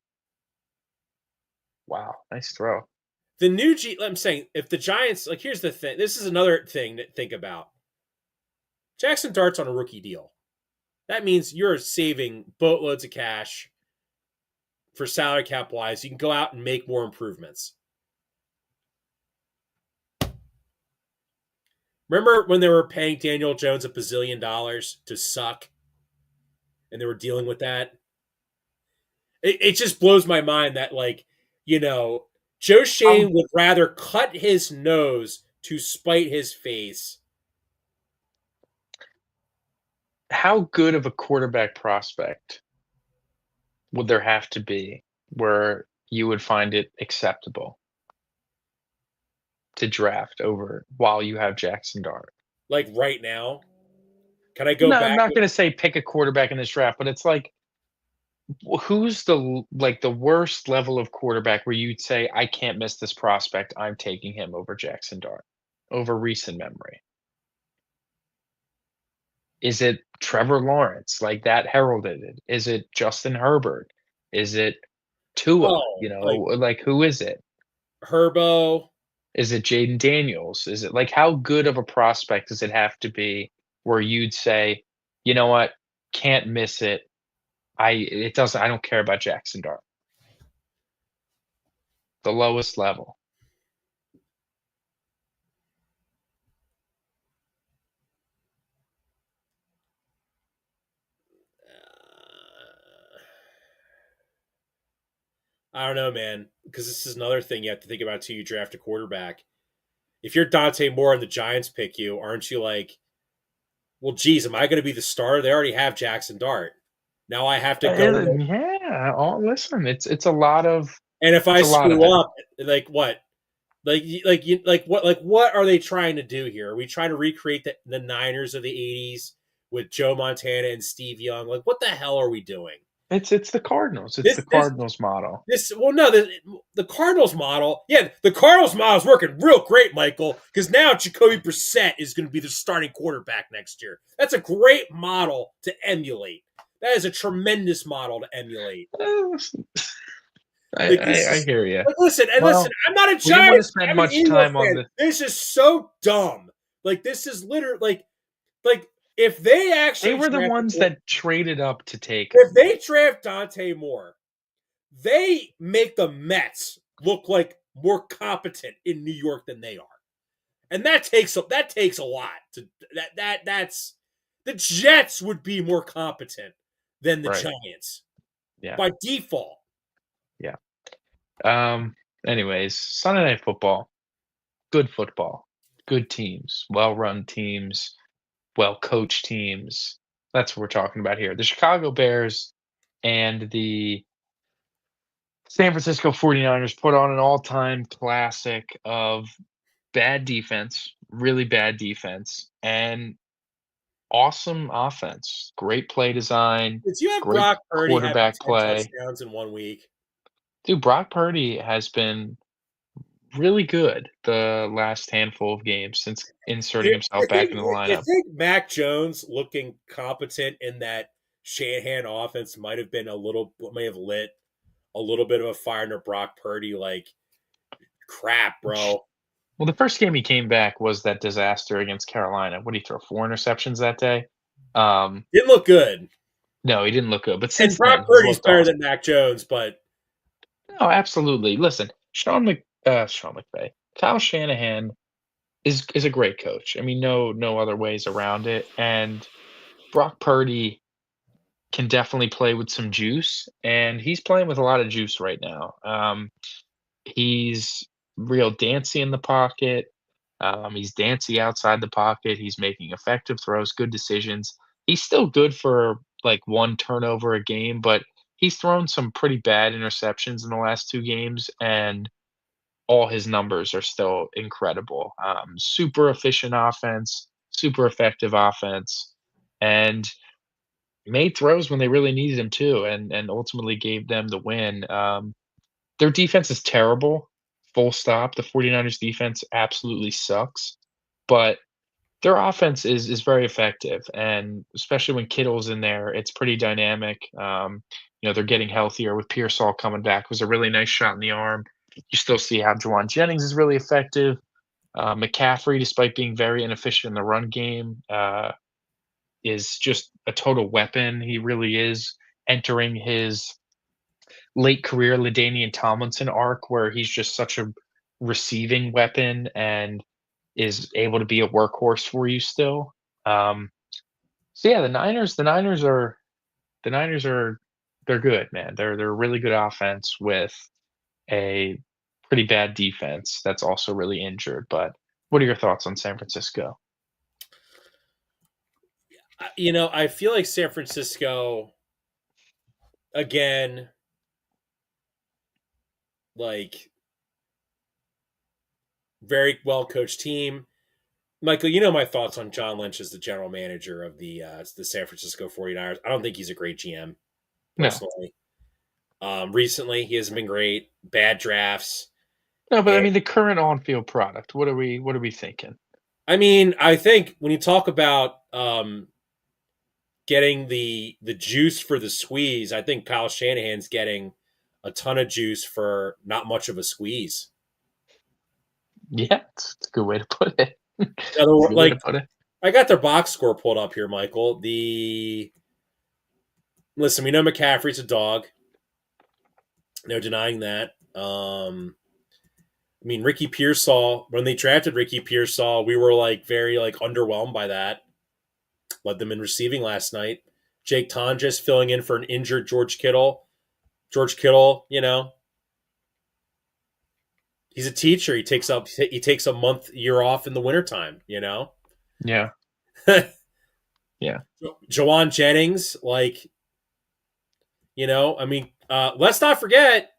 wow, nice throw. I'm saying, if the Giants, like, here's the thing. This is another thing to think about. Jackson Dart's on a rookie deal. That means you're saving boatloads of cash for salary cap wise. You can go out and make more improvements. Remember when they were paying Daniel Jones $1 bazillion to suck, and they were dealing with that? It just blows my mind that, like, Joe How Shane would rather cut his nose to spite his face. how good of a quarterback prospect would there have to be where you would find it acceptable to draft over while you have Jackson Dart? Like, right now, can I go No, I'm back? not going to say pick a quarterback in this draft, but it's like who's the worst level of quarterback where you'd say I can't miss this prospect. I'm taking him over Jackson Dart over recent memory. Is it Trevor Lawrence like that heralded it? Is it Justin Herbert? Is it Tua? Like Like who is it? Herbo. Is it Jaden Daniels? Is it like how good of a prospect does it have to be where you'd say, you know what, can't miss it. I don't care about Jackson Dart. The lowest level. I don't know, man, because this is another thing you have to think about too. You draft a quarterback. If you're Dante Moore and the Giants pick you, aren't you like, well, geez, am I going to be the starter? They already have Jackson Dart. Now I have to go in, Yeah. Oh, listen, it's a lot of and if it's I a lot of screw that. up, like what? What are they trying to do here? Are we trying to recreate the Niners of the '80s with Joe Montana and Steve Young? Like, what the hell are we doing? It's the Cardinals. It's the This this Cardinals model. this well, no, the Cardinals model, yeah, the Cardinals model is working real great, Michael, because now Jacoby Brissett is going to be the starting quarterback next year. That's a great model to emulate. That is a tremendous model to emulate. Listen, Like this I is hear you. like listen and listen. Well, I'm not a we didn't want to Giants fan. spend I'm an much Eagles time on fan. the This is so dumb. Like this is literally like if they they actually were the draft ones that traded up to take if him. they draft Dante Moore, they make the Mets look like more competent in New York than they are. And that takes a lot to that's the Jets would be more competent than the Right. Giants Yeah. by default. Yeah. Anyways, Sunday Night Football, good teams, well-run teams, well-coached teams. That's what we're talking about here. The Chicago Bears and the San Francisco 49ers put on an all-time classic of bad defense, really bad defense, and awesome offense. Great play design, Did you have great Brock Purdy having quarterback 10 play. touchdowns in 1 week? Dude, Brock Purdy has been really good the last handful of games since inserting Do himself back into the you lineup. think Mac Jones looking competent in that Shanahan offense may have lit a little bit of a fire under Brock Purdy? Like, crap, bro. Well, the first game he came back was that disaster against Carolina. What did he throw? 4 interceptions that day? Didn't look good. No, he didn't look good, but And since Brock then, he's Purdy's looked better awesome. than Mac Jones, but No, absolutely. Listen, Sean McVay, Kyle Shanahan is a great coach. I mean, no other ways around it, and Brock Purdy can definitely play with some juice, and he's playing with a lot of juice right now. He's real dancy in the pocket. He's dancy outside the pocket. He's making effective throws, good decisions. He's still good for like one turnover a game, but he's thrown some pretty bad interceptions in the last 2 games, and all his numbers are still incredible. Super efficient offense, super effective offense, and made throws when they really needed him to, and ultimately gave them the win. Their defense is terrible, full stop. The 49ers defense absolutely sucks, but their offense is very effective, and especially when Kittle's in there, it's pretty dynamic. They're getting healthier with Pearsall coming back. It was a really nice shot in the arm. You still see how Juwan Jennings is really effective. McCaffrey, despite being very inefficient in the run game, is just a total weapon. He really is entering his late career LaDainian Tomlinson arc where he's just such a receiving weapon and is able to be a workhorse for you still. Um, so yeah, the Niners are they're good, man. They're a really good offense with a pretty bad defense that's also really injured. But what are your thoughts on San Francisco? I feel like San Francisco again, like very well coached team. Michael, you know my thoughts on John Lynch as the general manager of the San Francisco 49ers. I don't think he's a great GM No, personally. Recently, he hasn't been great. Bad drafts. no, but I And, mean the current on-field product. What are we thinking? I mean, I think when you talk about getting the juice for the squeeze, I think Kyle Shanahan's getting a ton of juice for not much of a squeeze. Yeah, it's a good way to put it. In other It's a words, good way to like put it. I got their box score pulled up here, Michael. listen, we know McCaffrey's a dog. No denying that. I mean, Ricky Pearsall, when they drafted Ricky Pearsall, we were like very like underwhelmed by that. Led them in receiving last night. Jake Tonjes filling in for an injured George Kittle. George Kittle, he's a teacher. He takes a year off in the wintertime, Yeah. Yeah. Jawan Jennings, I mean, let's not forget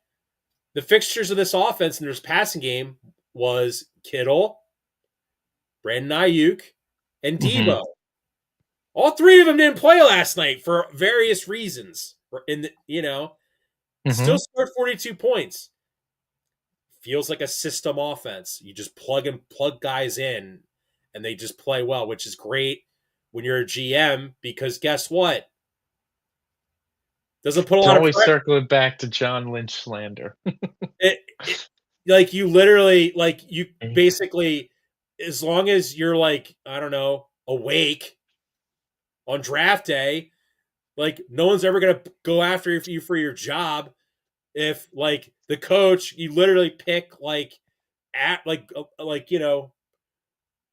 the fixtures of this offense and this passing game was Kittle, Brandon Ayuk, and Hmm. Debo. All three of them didn't play last night for various reasons. Still Hmm. scored 42 points. Feels like a system offense. You just plug guys in, and they just play well, which is great when you're a GM because guess what? Doesn't put a Can lot of always pressure. circle it back to John Lynch slander. It like you literally like you basically as long as you're like I don't know awake on draft day, like no one's ever gonna go after you for your job if like the coach you literally pick at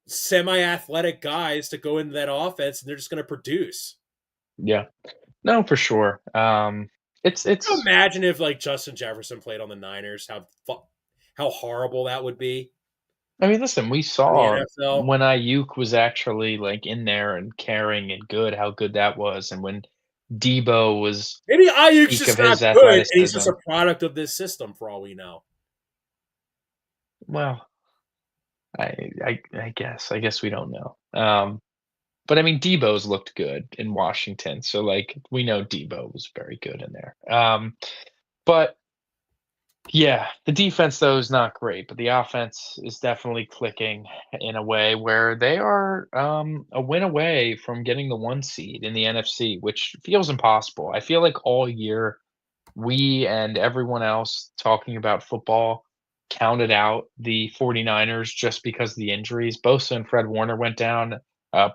semi-athletic guys to go into that offense and they're just gonna produce. Yeah. No, for sure. Can you It's. imagine if like Justin Jefferson played on the Niners, how horrible that would be I mean, listen, we for the saw NFL? when Ayuk was actually like in there and carrying and good, how good that was, and when Debo was Maybe Ayuk's peak of just not his good, and he's just athleticism. a product of this system for all we know. Well, I guess we don't know. But I mean, Debo's looked good in Washington, so like we know Debo was very good in there. But yeah, the defense though is not great, but the offense is definitely clicking in a way where they are a win away from getting the 1 seed in the NFC, which feels impossible. I feel like all year we and everyone else talking about football counted out the 49ers just because of the injuries. Bosa and Fred Warner went down.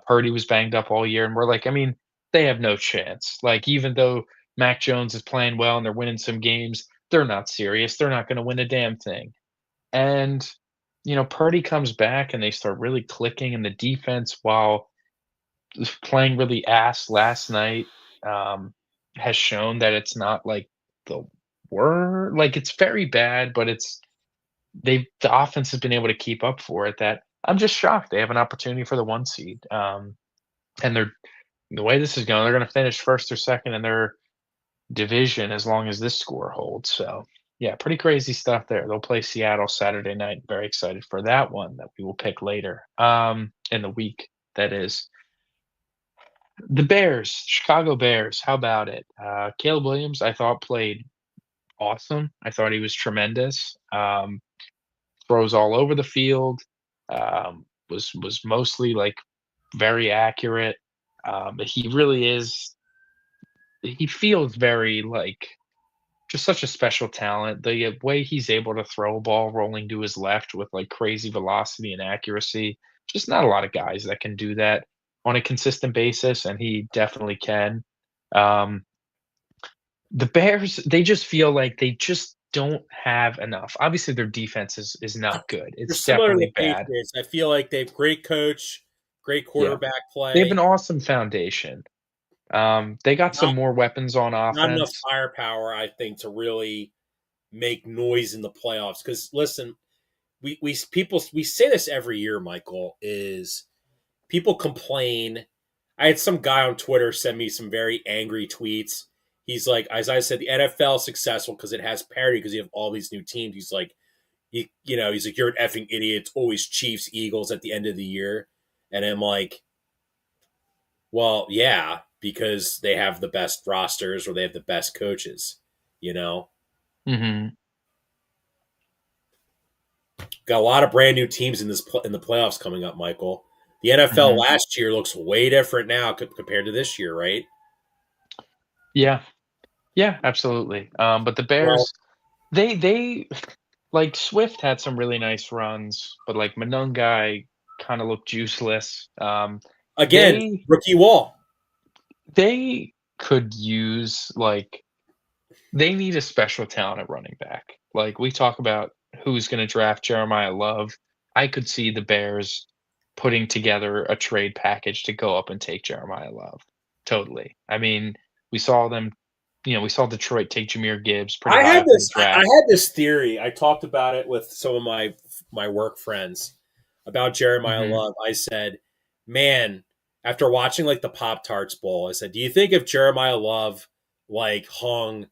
Purdy was banged up all year, and we're like, I mean, they have no chance. Like, even though Mac Jones is playing well and they're winning some games, they're not serious. They're not going to win a damn thing. And, Purdy comes back and they start really clicking in the defense while playing really ass last night, um, has shown that it's not like the word like it's very bad, but the offense has been able to keep up for it that I'm just shocked they have an opportunity for the 1 seed. And they're the way this is going, they're gonna finish first or second in their division as long as this score holds. So yeah, pretty crazy stuff there. They'll play Seattle Saturday night. Very excited for that one that we will pick later in the week. That is. The Bears, Chicago Bears, how about it? Caleb Williams, I thought played awesome. I thought he was tremendous. Throws all over the field. Was mostly like very accurate. He really is. He feels very like just such a special talent. The way he's able to throw a ball rolling to his left with like crazy velocity and accuracy. Just not a lot of guys that can do that on a consistent basis, and he definitely can. Um, The Bears, they just feel like they just don't have enough. Obviously, their defense is not good. They're It's similar to the definitely bad. Patriots. I feel like they have great coach, great Yeah. quarterback They have an play, awesome foundation. They got some not more weapons on not enough offense. firepower, I think, to really make noise in the playoffs. Because listen, we say this every year, Michael, is people complain. I had some guy on Twitter send me some very angry tweets. He's like, as I said, the NFL is successful because it has parity because you have all these new teams. He's like, he's like, you're an effing idiot. It's always Chiefs, Eagles at the end of the year. And I'm like, well, yeah, because they have the best rosters or they have the best coaches, you know? Mhm. Got a lot of brand new teams in the playoffs coming up, Michael. The NFL Mhm. last year looks way different now compared to this year, right? Yeah. Yeah, absolutely. But the Well, Bears, they like Swift had some really nice runs, but like Monungai kinda looked useless. again, They rookie wall. they could use, like, they need a special talent at running back. Like, we talk about who's gonna draft Jeremiah Love. I could see the Bears putting together a trade package to go up and take Jeremiah Love. Totally. I mean, we saw them, we saw Detroit take Jahmyr Gibbs pretty I high had up in the this. I draft. had this theory. I talked about it with some of my work friends about Jeremiah Mhm. Love. I said, "Man, after watching like the Pop Tarts Bowl, I said, do you think if Jeremiah Love like hung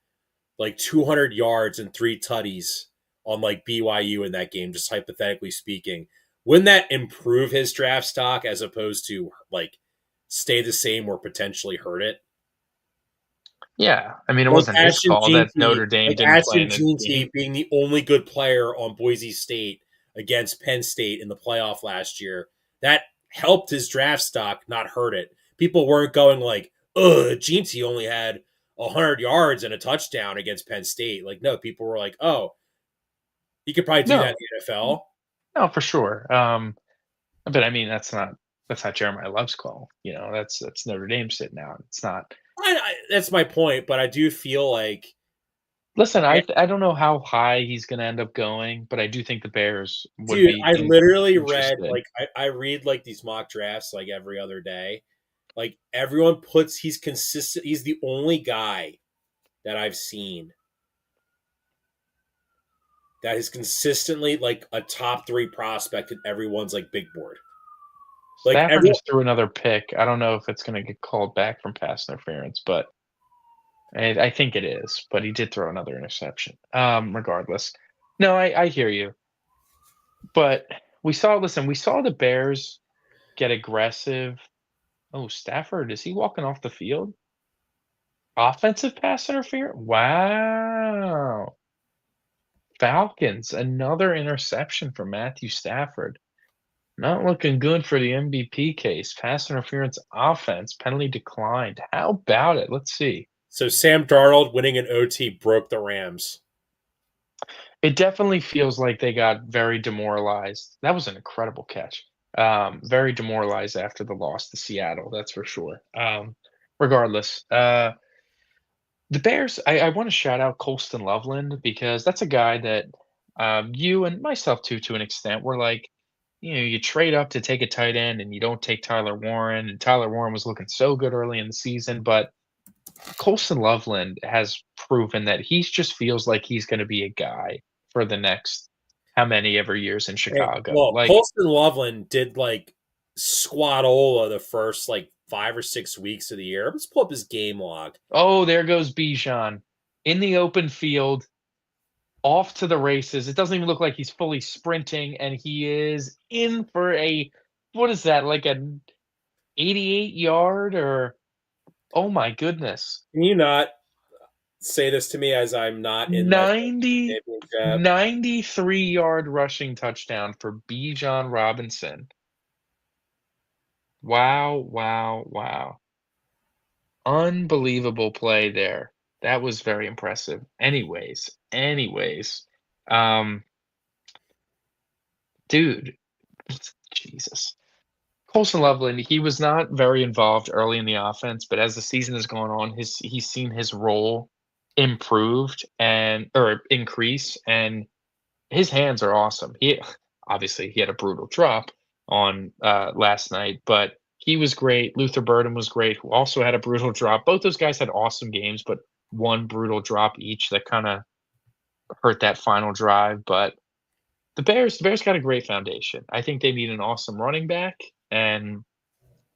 like 200 yards and three tutties on like BYU in that game, just hypothetically speaking, wouldn't that improve his draft stock as opposed to like stay the same or potentially hurt it?" Yeah. I mean, it wasn't his call that Notre Dame Like didn't play Ashton in the game. Jeanty being the only good player on Boise State against Penn State in the playoff last year, that helped his draft stock, not hurt it. People weren't going like, "Ugh, Jeanty only had 100 yards and a touchdown against Penn State." Like, no, people were like, "Oh, he could probably do that in No. the NFL." No, for sure. But I mean, that's not Jeremiah Love's call. That's Notre Dame sitting out. It's not. That's my point, but I do feel like, Listen, I don't know how high he's gonna end up going, but I do think the Bears would dude, be I literally read interested. like I read like these mock drafts like every other day. Like everyone puts he's consistent. He's the only guy that I've seen that is consistently like a top three prospect in everyone's like big board. Like Stafford everyone, just threw another pick. I don't know if it's gonna get called back from pass interference, but I think it is. But he did throw another interception. Regardless, no, I hear you. But we saw the Bears get aggressive. Oh, Stafford, is he walking off the field? Offensive pass interference? Wow. Falcons, another interception from Matthew Stafford. Not looking good for the MVP case. Pass interference offense, penalty declined. How about it? Let's see. so Sam Darnold winning an OT broke the Rams. It definitely feels like they got very demoralized. That was an incredible catch. Very demoralized after the loss to Seattle, that's for sure. Regardless, the Bears, I want to shout out Colston Loveland because that's a guy that you and myself too, to an extent, were like, you trade up to take a tight end and you don't take Tyler Warren, and Tyler Warren was looking so good early in the season, but Colston Loveland has proven that he just feels like he's going to be a guy for the next how many ever years in Hey, Chicago. well, Like, Colston Loveland did like squadola the first like 5 or 6 weeks of the year. Let's pull up his game log. oh, there goes Bijan in the open field, off to the races. It doesn't even look like he's fully sprinting, and he is in for a, what is that, like an 88 yard or, oh my goodness, Can you not say this to me as I'm not in my 90 championship? 93-yard rushing touchdown for Bijan Robinson. Wow, wow, wow. Unbelievable play there. That was very impressive. Anyways, um, dude, Jesus. Colson Loveland, he was not very involved early in the offense, but as the season has gone on, he's seen his role improved and or increase, and his hands are awesome. He had a brutal drop on last night, but he was great. Luther Burden was great, who also had a brutal drop. Both those guys had awesome games, but one brutal drop each that kind of hurt that final drive. But the Bears got a great foundation. I think they need an awesome running back and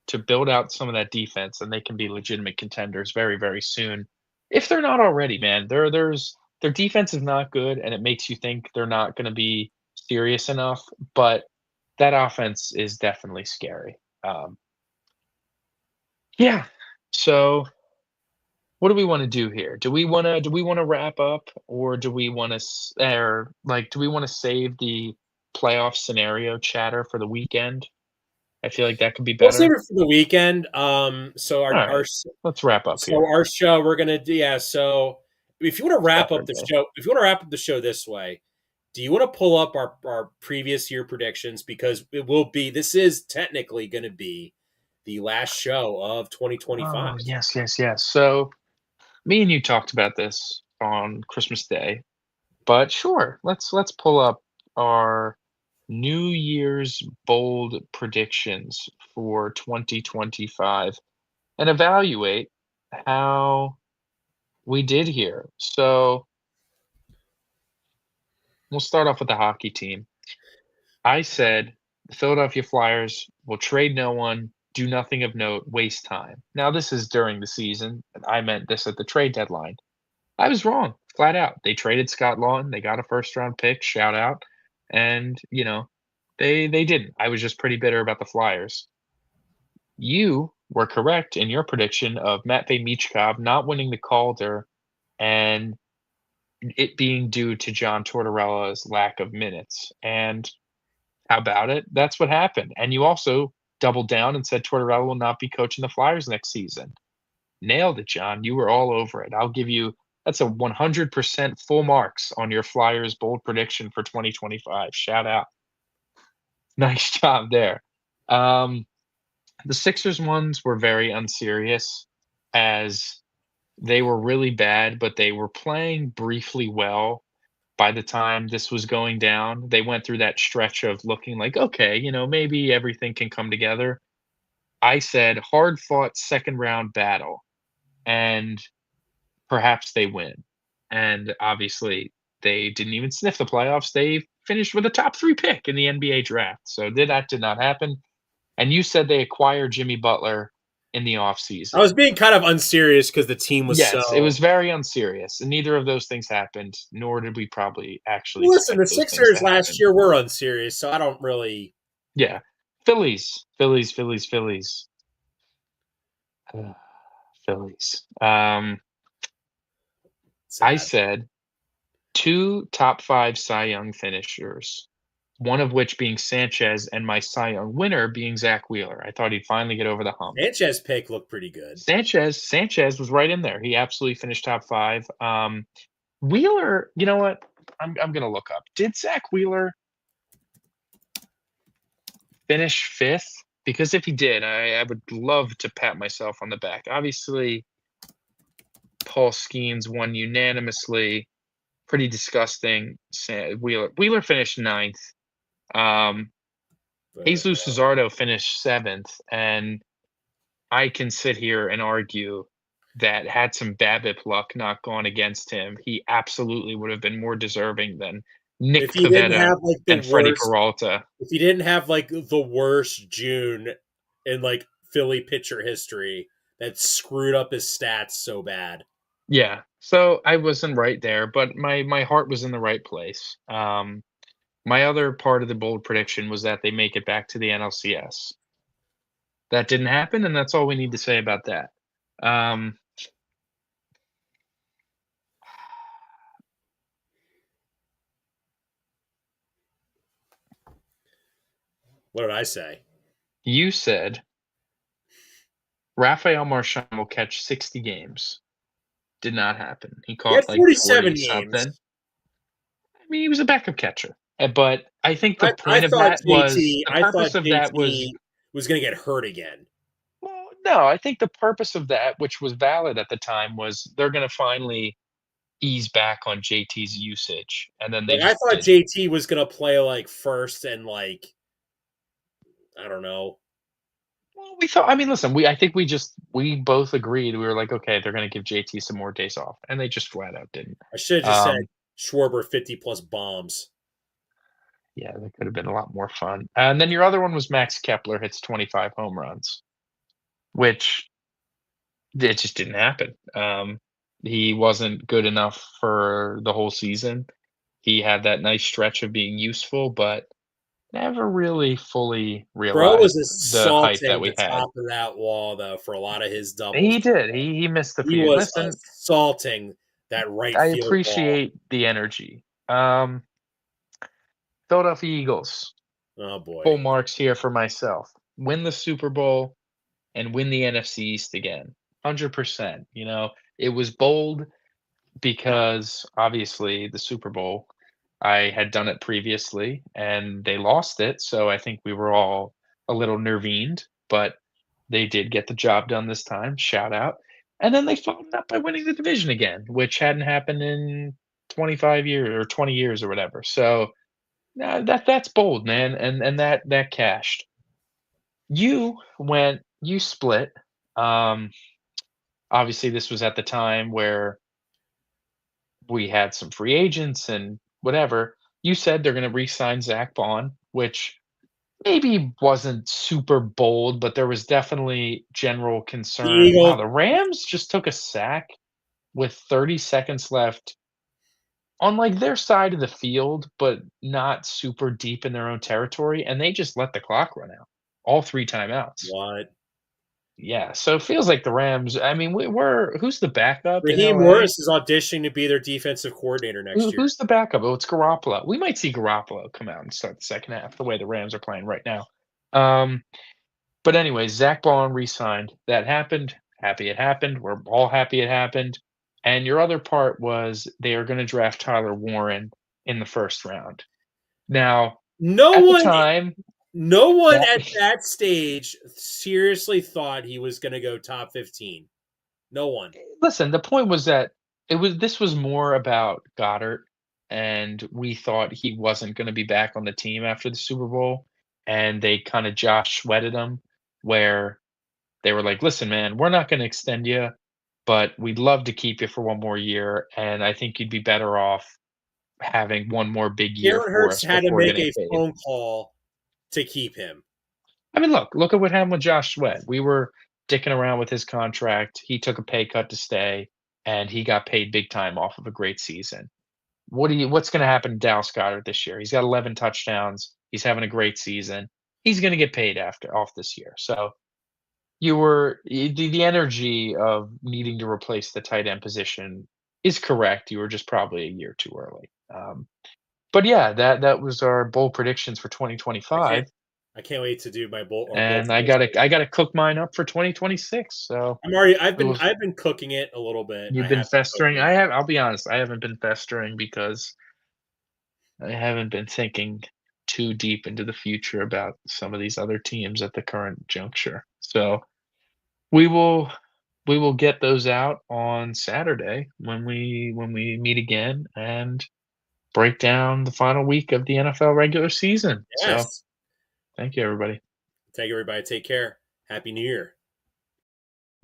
to build out some of that defense, and they can be legitimate contenders very, very soon. If they're not already, man, their defense is not good, and it makes you think they're not going to be serious enough. But that offense is definitely scary. Yeah. So, what do we want to do here? Do we want to wrap up, or do we want to, or like, do we want to save the playoff scenario chatter for the weekend? I feel like that could be We'll save better. it for the weekend. So All right, let's wrap up here. our show we're gonna do, yeah. So if you want to wrap up the Saturday. show, if you want to wrap up the show this way, do you want to pull up our previous year predictions, because it will be, this is technically going to be the last show of 2025. Oh, yes, yes, yes. So me and you talked about this on Christmas Day, but sure, let's pull up our New Year's bold predictions for 2025 and evaluate how we did here. So we'll start off with the hockey team. I said the Philadelphia Flyers will trade no one, do nothing of note, waste time. Now, this is during the season, and I meant this at the trade deadline. I was wrong, flat out. They traded Scott Lawton, they got a first round pick, shout out, and they didn't. I was just pretty bitter about the Flyers. You were correct in your prediction of Matvei Michkov not winning the Calder and it being due to John Tortorella's lack of minutes. And how about it? That's what happened. And you also doubled down and said Tortorella will not be coaching the Flyers next season. Nailed it, John. You were all over it. I'll give you that's a 100% full marks on your Flyers bold prediction for 2025. Shout out. Nice job there. The Sixers ones were very unserious as they were really bad, but they were playing briefly well by the time this was going down. They went through that stretch of looking like, okay, maybe everything can come together. I said hard fought second round battle and perhaps they win. And obviously they didn't even sniff the playoffs. They finished with a top 3 pick in the NBA draft. So that did not happen. And you said they acquired Jimmy Butler in the I was offseason. being kind of unserious because the team was Yes, it so. was very unserious, and neither of those things happened, nor did we probably actually Well, listen, expect the those things to Sixers last happen. year were unserious, so I don't really. Yeah. Phillies, Phillies, Phillies, Phillies. Phillies. I Sad. said 2 top 5 Cy Young finishers, one of which being Sanchez and my Cy Young winner being Zach Wheeler. I thought he'd finally get over the hump. Sanchez pick looked pretty good. Sanchez was right in there. He absolutely finished top 5. Wheeler, you know what? I'm gonna look up. Did Zach Wheeler finish 5th? Because if he did, I would love to pat myself on the back. Obviously, Paul Skeens won unanimously. Pretty disgusting. Wheeler finished 9th. But Jesus Luzardo finished 7th, and I can sit here and argue that had some BABIP luck not gone against him, he absolutely would have been more deserving than Nick if he didn't Pivetta have like the and Freddie worst, Peralta. if he didn't have like the worst June in like Philly pitcher history that screwed up his stats so bad. Yeah, so I wasn't right there, but my heart was in the right place. My other part of the bold prediction was that they make it back to the NLCS. That didn't happen, and that's all we need to say about that. Um, What did I say? you said Rafael Marchand will catch 60 games. Did not happen. He He had caught like 40 47 games. something. I mean, he was a backup catcher. But I think the I point of thought that was JT. the I thought purpose of that was JT was going to get hurt again. well, no, I think the purpose of that, which was valid at the time, was they're going to finally ease back on JT's usage, and then they Like I just thought didn't. JT was going to play like first and like I don't know. Well, we thought. I mean, listen, I think we both agreed. We were like, okay, they're going to give JT some more days off, and they just flat out didn't. I should have just said Um, Schwarber 50 plus bombs. yeah, that could have been a lot more fun. And then your other one was Max Kepler hits 25 home runs, which it just didn't happen. He wasn't good enough for the whole season. He had that nice stretch of being useful, but never really fully Bro was realized the hype that assaulting we the had. top of that wall though for a lot of his doubles. He did. He missed a He few. was Listen, assaulting that right I field wall. appreciate the energy. Philadelphia Eagles, Oh full boy. marks here for myself. Win the Super Bowl and win the NFC East again. 100%. It was bold because obviously the Super Bowl, I had done it previously and they lost it. So I think we were all a little nervined, but They did get the job done this time, shout out, and then they followed up by winning the division again, which hadn't happened in 25 years or 20 years or whatever. So, nah, that's bold, man, and that cashed. You split. Um, Obviously, this was at the time where we had some free agents and whatever. You said they're gonna re-sign Zach Bond, which maybe wasn't super bold, but there was definitely general The concern. Wow, Eagle. the Rams just took a sack with 30 seconds left on, like, their side of the field, but not super deep in their own territory, and they just let the clock run out. All 3 timeouts. What? Yeah, so it feels like the Rams. I mean, we're who's the backup in Raheem LA? Morris is auditioning to be their defensive coordinator next year. Who's the backup? Oh, it's Garoppolo. We might see Garoppolo come out and start the second half the way the Rams are playing right now. Um, but anyway, Zach Bond re-signed. That happened. Happy it happened. We're all happy it happened. And your other part was they are going to draft Tyler Warren in the first round. Now, No at the one, time, no one that at that stage seriously thought he was going to go top 15. No one. listen, the point was that this was more about Goddard, and we thought he wasn't going to be back on the team after the Super Bowl, and they kind of Josh sweated him, where they were like, "Listen, man, we're not going to extend you, but we'd love to keep you for one more year, and I think you'd be better off having one more big year Jalen for Hurts us had to before make getting a paid." phone call to keep him. I mean, look at what happened with Josh Sweat. We were dicking around with his contract. He took a pay cut to stay, and he got paid big time off of a great season. What's going to happen to Dallas Goddard this year? He's got 11 touchdowns. He's having a great season. He's going to get paid after off this year. So the energy of needing to replace the tight end position is correct. You were just probably a year too early. But yeah, that was our bold predictions for I can't. 2025, I can't wait to do our bowl and I predictions. gotta cook mine up for 2026. So I'm already. I've we been. will. I've been cooking it a little bit. I You've been have been festering. cooking it. I have. I'll be honest. I haven't been festering because I haven't been thinking too deep into the future about some of these other teams at the current juncture. So we will we will get those out on Saturday when we meet again and break down the final week of the NFL regular season. So Yes. thank you, everybody. Thank you, everybody. Take care. Happy New Year.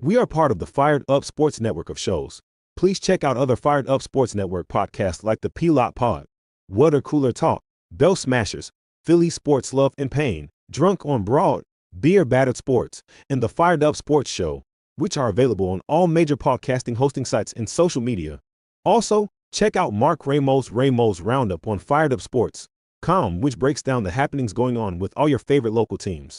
We are part of the Fired Up Sports Network of shows. Please check out other Fired Up Sports Network podcasts like the P-Lot Pod, Water Cooler Talk, Bell Smashers, Philly Sports Love and Pain, Drunk on Broad, Beer Battered Sports, and the Fired Up Sports Show, which are available on all major podcasting hosting sites and social media. Also, check out Mark Ramos' Roundup on firedupsports.com, which breaks down the happenings going on with all your favorite local teams.